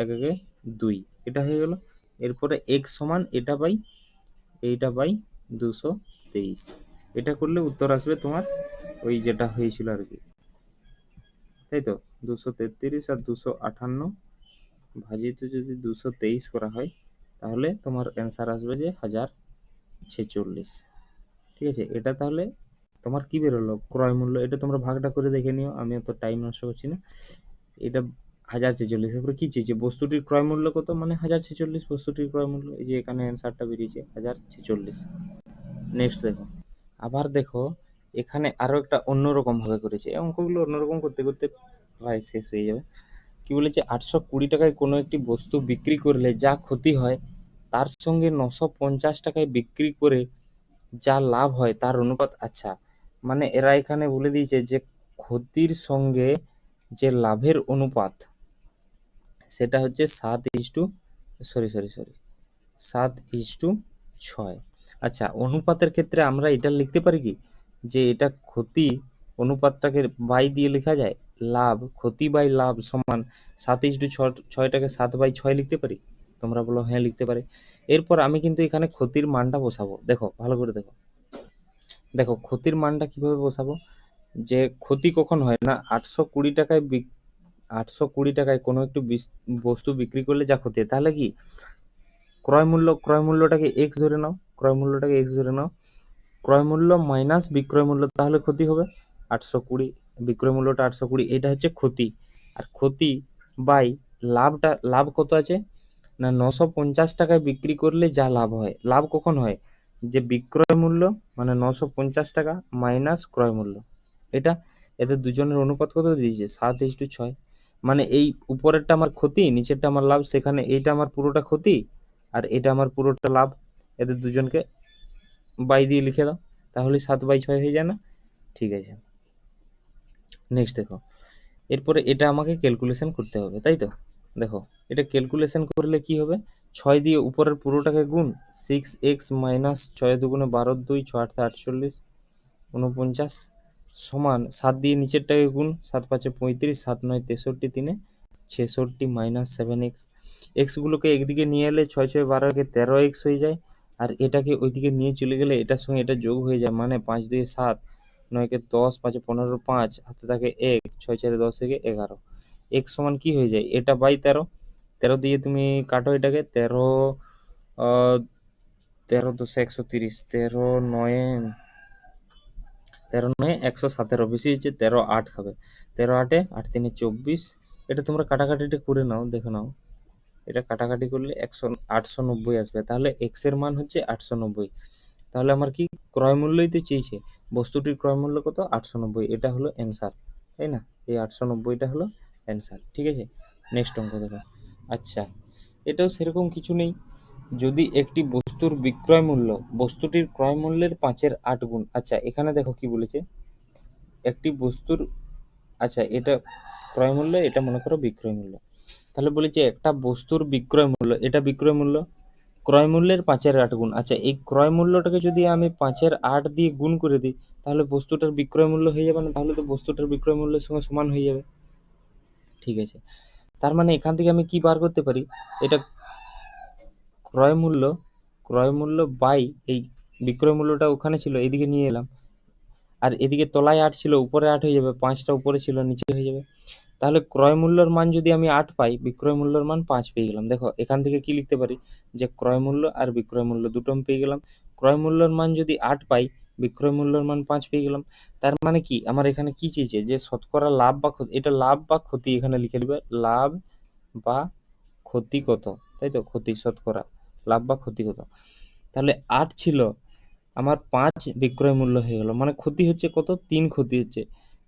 S1: 1, 1 1 2, এটা হয়ে গেল। এরপরে x সমান এটা বাই এইটা বাই 223, এটা করলে উত্তর আসবে তোমার ওই যেটা হয়েছিল আর কি, তাই তো 233 আর 258 ভাজিত যদি 223 করা হয়, তাহলে তোমার অ্যান্সার আসবে যে 1046। ঠিক আছে, এটা তাহলে তোমার কি বেরোলো ক্রয় মূল্য, এটা তোমরা ভাগটা করে দেখে নিও, আমি অত টাইম নষ্ট করছি না। এটা 1046, এরপরে কি চেয়েছে? বস্তুটির ক্রয় মূল্য কত, মানে 1046 বস্তুটির ক্রয় মূল্য, এই যে এখানে অ্যান্সারটা বেরিয়েছে 1046। নেক্সট দেখো, আবার দেখো এখানে আরো একটা অন্যরকম ভাবে করেছে, এই অঙ্কগুলো অন্যরকম করতে করতে প্রায় শেষ হয়ে যাবে। কি বলেছে? 820 টাকায় কোনো একটি বস্তু বিক্রি করলে যা ক্ষতি হয় তার সঙ্গে 950 টাকায় বিক্রি করে যা লাভ হয় তার অনুপাত। আচ্ছা, মানে এরা এখানে বলে দিয়েছে যে ক্ষতির সঙ্গে যে লাভের অনুপাত সেটা হচ্ছে 7:6। আচ্ছা, অনুপাতের ক্ষেত্রে আমরা এটা লিখতে পারি কি, যে এটা ক্ষতি অনুপাতটাকে বাই দিয়ে লেখা যায়, লাভ ক্ষতি বাই লাভ সমান 7:6টাকে 7/6 লিখতে পারি? তোমরা বলো হ্যাঁ লিখতে পারে। এরপর আমি কিন্তু এখানে ক্ষতির মানটা বসাবো, দেখো ভালো করে দেখো। দেখো ক্ষতির মানটা কিভাবে বসাবো, যে ক্ষতি কখন হয় না, 820 টাকায় কোনো একটু বস্তু বিক্রি করলে যা ক্ষতি হয়, তাহলে কি ক্রয় মূল্যটাকে এক্স ধরে নাও, ক্রয় মূল্য মাইনাস বিক্রয় মূল্য, তাহলে ক্ষতি হবে 820, বিক্রয় মূল্যটা 820, এটা হচ্ছে ক্ষতি। আর ক্ষতি বাই লাভ কত আছে না, 950 টাকায় বিক্রি করলে যা লাভ হয়, লাভ কখন হয়, যে বিক্রয় মূল্য মানে 950 টাকা মাইনাস ক্রয় মূল্য, এটা এদের দুজনের অনুপাত কত দিয়েছে 7:6। মানে এই উপরেরটা আমার ক্ষতি, নিচেরটা আমার লাভ, সেখানে এইটা আমার পুরোটা ক্ষতি আর এটা আমার পুরোটা লাভ, এদের দুজনকে বাই দিয়ে লিখে দাও, তাহলে 7/6 হয়ে যায় না? ঠিক আছে, নেক্সট দেখো, এরপরে এটা আমাকে ক্যালকুলেশন করতে হবে, তাই তো। দেখো এটা ক্যালকুলেশন করলে কি হবে, 6 দিয়ে উপরের পুরোটাকে গুণ, 6x মাইনাস 6 দুগুণে 12 2 6 8 48 49 সমান 7 দিয়ে নিচেরটাকে গুণ, 7 5 35 7 9 63 3 66 মাইনাস 7x, এক্সগুলোকে একদিকে নিয়ে এলে 6 6 12 13x হয়ে যায়, আর এটাকে ওইদিকে নিয়ে চলে গেলে এটার সঙ্গে এটা যোগ হয়ে যায়, মানে 5 2 7 9 10 5 15 5 হাতে থাকে 1 6 4 10 11, x সমান কি হয়ে যায়, এটা বাই 13, 13 দিয়ে তুমি কাটো এটাকে, 13 13 10 130, 13 9 117, বেশি হচ্ছে 13 8 খাবে, 13 8 8 3 24, এটা তোমরা কাটাকাটিটা করে নাও, দেখে নাও, এটা কাটাকাটি করলে 890 আসবে, তাহলে এক্স এর মান হচ্ছে 890। তাহলে আমার কি ক্রয় মূল্যই তো চেয়েছে, বস্তুটির ক্রয় মূল্য কত 890, এটা হলো অ্যান্সার, তাই না? এই 890টা হলো অ্যান্সার, ঠিক আছে। নেক্সট অঙ্ক দেখো। আচ্ছা, এটাও সেরকম কিছু নেই, যদি একটি বস্তুর বিক্রয় মূল্য বস্তুটির ক্রয় মূল্যের 5/8 গুণ। আচ্ছা এখানে দেখো কি বলেছে, একটি বস্তুর, আচ্ছা এটা ক্রয় মূল্য, এটা মনে করো বিক্রয় মূল্য, তাহলে বলেছে একটা বস্তুর বিক্রয় মূল্য, এটা বিক্রয় মূল্য, ক্রয় মূল্যের 5/8 গুণ। আচ্ছা এই ক্রয় মূল্যটাকে যদি আমি 5/8 দিয়ে গুণ করে দিই, তাহলে বস্তুটার বিক্রয় মূল্য হয়ে যাবে না, তাহলে তো বস্তুটার বিক্রয় মূল্যের সঙ্গে সমান হয়ে যাবে, ঠিক আছে। তার মানে এখান থেকে আমি কি বার করতে পারি, এটা ক্রয় মূল্য বাই এই বিক্রয় মূল্যটা ওখানে ছিল এইদিকে নিয়ে এলাম, আর এদিকে তলায় 8 ছিল উপরে 8 হয়ে যাবে, 5টা উপরে ছিল নিচে হয়ে যাবে, তাহলে ক্রয় মূল্যের মান যদি আমি 8 পাই, বিক্রয় মূল্যের মান 5 পেয়ে গেলাম। দেখো এখান থেকে কি লিখতে পারি, যে ক্রয় মূল্য আর বিক্রয় মূল্য দুটো আমি পেয়ে গেলাম। ক্রয় মূল্যের মান যদি 8 পাই, বিক্রয় মূল্যের মান 5 পেয়ে গেলাম। তার মানে কি, আমার এখানে কি চেয়েছে, যে শতকরা লাভ বা ক্ষতি, এটা লাভ বা ক্ষতি এখানে লিখে নেবে, লাভ বা ক্ষতি কত, তাই তো, ক্ষতি শতকরা লাভ বা ক্ষতি কত। তাহলে 8 ছিল, আমার 5 বিক্রয় মূল্য হয়ে গেল, মানে ক্ষতি হচ্ছে কত, 3 ক্ষতি হচ্ছে।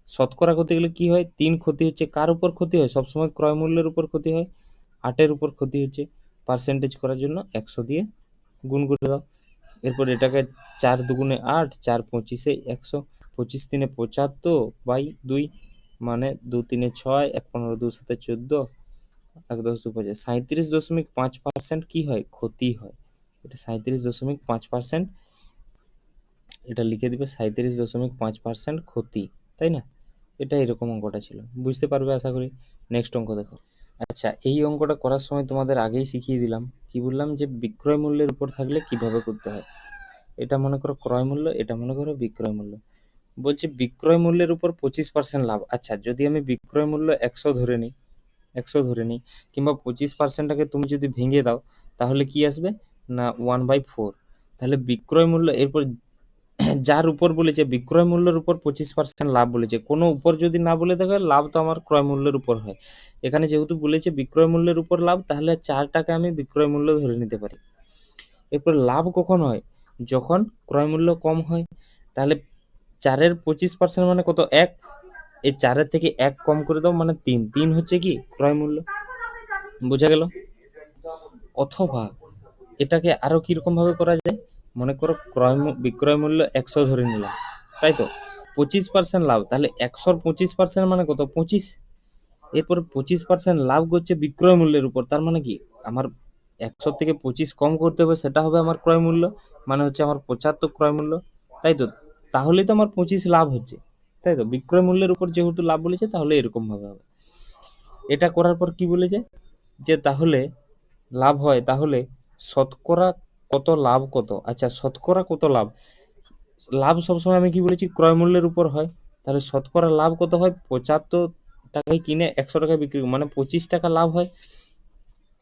S1: শতকরা করতে গেলে কি হয়, 3 ক্ষতি হচ্ছে, কার উপর ক্ষতি হয়, সবসময় ক্রয় মূল্যের উপর ক্ষতি হয়, 8-এর উপর ক্ষতি হচ্ছে। পার্সেন্টেজ করার জন্য 100 দিয়ে গুণ করে দাও। এরপর এটাকে 4 দুগুণে 8, 4 25-এ 100, 25 3-এ 75 বাই 2, মানে 2 3-এ 6, 1 15, 2 7-এ 14, 1 10 2 5, 37.5% কি হয়, ক্ষতি হয়। এটা 37.5%, এটা লিখে দিবে 37.5% ক্ষতি, তাই না? এটা এরকম অঙ্কটা ছিল, বুঝতে পারবে আশা করি। নেক্সট অঙ্ক দেখো। আচ্ছা, এই অঙ্কটা করার সময় তোমাদের আগেই শিখিয়ে দিলাম, কি বললাম, যে বিক্রয় মূল্যের উপর থাকলে কিভাবে করতে হয়। এটা মনে করো ক্রয় মূল্য, এটা মনে করো বিক্রয় মূল্য। বলছে বিক্রয় মূল্যের উপর 25% লাভ। আচ্ছা, যদি আমি বিক্রয় মূল্য 100 ধরে নিই, 100 ধরে নিই, কিংবা 25%টাকে তুমি যদি ভেঙে দাও, তাহলে কি আসবে না 1/4। তাহলে বিক্রয় মূল্য, এরপর যার উপর বলেছে বিক্রয় মূল্যের উপর 25% লাভ বলেছে, কোনো উপর যদি না বলে থাকে, লাভ তো আমার ক্রয় মূল্যের উপর হয়। এখানে যেহেতু বলেছে বিক্রয় মূল্যের উপর লাভ, তাহলে 4 টাকা আমি বিক্রয় মূল্য ধরে নিতে পারি। এরপর লাভ কখন হয়, যখন ক্রয় মূল্য কম হয়। তাহলে 4-এর 25% মানে কত, 1। এই 4-এর থেকে 1 কম করে দাও, মানে 3। 3 হচ্ছে কি ক্রয় মূল্য, বোঝা গেল? অথবা এটাকে আরো কিরকম ভাবে করা যায়, মনে করো বিক্রয় মূল্য 100 ধরে নিলাম, তাই তো, 25% লাভ, তাহলে 100-র 25% মানে কত, 25। এরপর 25% লাভ করছে বিক্রয় মূল্যের উপর, তার মানে কি, আমার 100 থেকে 25 কম করতে হবে, সেটা হবে আমার ক্রয় মূল্য, মানে হচ্ছে আমার 75 ক্রয় মূল্য, তাই তো। তাহলেই তো আমার 25 লাভ হচ্ছে, তাই তো, বিক্রয় মূল্যের উপর যেহেতু লাভ বলেছে, তাহলে এরকম ভাবে হবে। এটা করার পর কি বলেছে, যে তাহলে লাভ হয়, তাহলে শতকরা কত লাভ কত। আচ্ছা, শতকরা কত লাভ, লাভ সবসময় আমি কি বলেছি, ক্রয় মূল্যের উপর হয়। তাহলে শতকরা লাভ কত হয়, 75 টাকায় কিনে 100 টাকায় বিক্রি, মানে 25 টাকা লাভ হয়।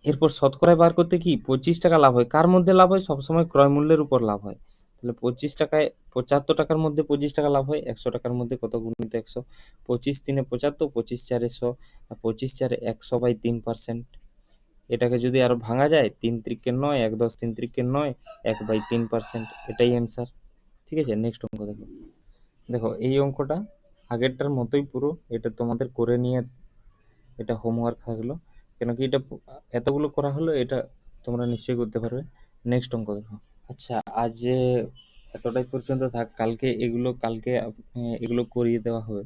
S1: এরপর শতকরায় বার করতে কি 25 টাকা লাভ হয়, কার মধ্যে লাভ হয়, সবসময় ক্রয় মূল্যের উপর লাভ হয়। তাহলে 25 টাকায়, 75 টাকার মধ্যে 25 টাকা লাভ হয়, 100 টাকার মধ্যে কত গুণিত 100, 25 3-এ 75, 25 4-এ 100, আর 25 4-এ 100 বাই 3%। এটাকে যদি আরো ভাঙা যায়, 3 3-এ 9, 1 10 3 3-এ 9, 1/3%, এটাই অ্যান্সার। ঠিক আছে, নেক্সট অঙ্ক দেখো। দেখো এই অঙ্কটা আগেরটার মতোই পুরো, এটা তোমাদের করে নিয়ে, এটা হোমওয়ার্ক থাকলো, কেন কি এটা এতগুলো করা হলো, এটা তোমরা নিশ্চয়ই করতে পারবে। নেক্সট অঙ্ক দেখো। আচ্ছা, আজ এতটাই পর্যন্ত থাক, কালকে এগুলো, এগুলো করিয়ে দেওয়া হবে।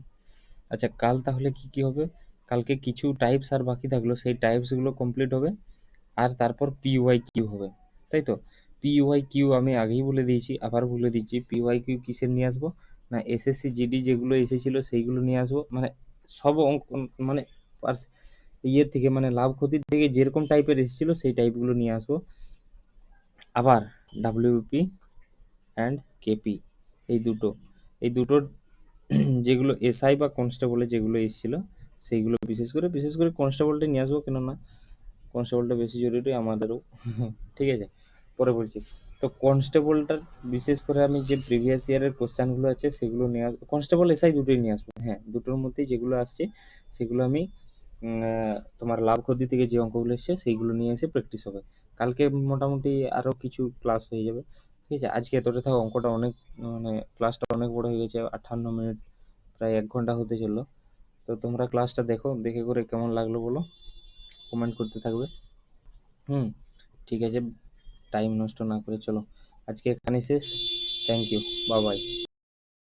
S1: আচ্ছা, কাল তাহলে কি কি হবে, কালকে কিছু টাইপস আর বাকি থাকলো, সেই টাইপসগুলো কমপ্লিট হবে, আর তারপর পিওয়াই কিউ হবে, তাই তো। পিওয়াই কিউ আমি আগেই বলে দিয়েছি, আবার বলে দিচ্ছি, পিওয়াই কিউ কিসের নিয়ে আসবো, না এসএসসি জিডি যেগুলো এসেছিল সেইগুলো নিয়ে আসবো, মানে সব অঙ্ক, মানে ইয়ে থেকে, মানে লাভ ক্ষতির থেকে যেরকম টাইপের এসেছিল সেই টাইপগুলো নিয়ে আসবো। আবার ডাব্লিউপি অ্যান্ড কেপি, এই দুটোর যেগুলো এসআই বা কনস্টেবলে যেগুলো এসেছিল, সেইগুলো বিশেষ করে কনস্টেবলটা নিয়ে আসবো, কেননা কনস্টেবলটা বেশি জরুরি আমাদেরও। ঠিক আছে, পরে বলছি। তো কনস্টেবলটার বিশেষ করে আমি যে প্রিভিয়াস ইয়ারের কোশ্চেনগুলো আছে সেগুলো নিয়ে আসবো, কনস্টেবল এসআই দুটোই নিয়ে আসবো, হ্যাঁ, দুটোর মধ্যেই যেগুলো আসছে সেগুলো আমি তোমার লাভ ক্ষতি থেকে যে অঙ্কগুলো এসছে সেইগুলো নিয়ে এসে প্র্যাকটিস হবে। কালকে মোটামুটি আরও কিছু ক্লাস হয়ে যাবে। ঠিক আছে, আজকে এতটা থাকা, অঙ্কটা অনেক, মানে ক্লাসটা অনেক বড় হয়ে গেছে, 58 মিনিট, প্রায় 1 ঘন্টা হতে চললো। তো তোমরা ক্লাসটা দেখো, দেখে করে কেমন লাগলো বলো, কমেন্ট করতে থাকবে। হুম, ঠিক আছে, টাইম নষ্ট না করে চলো, আজকে এখানেই শেষ। Thank you, bye by.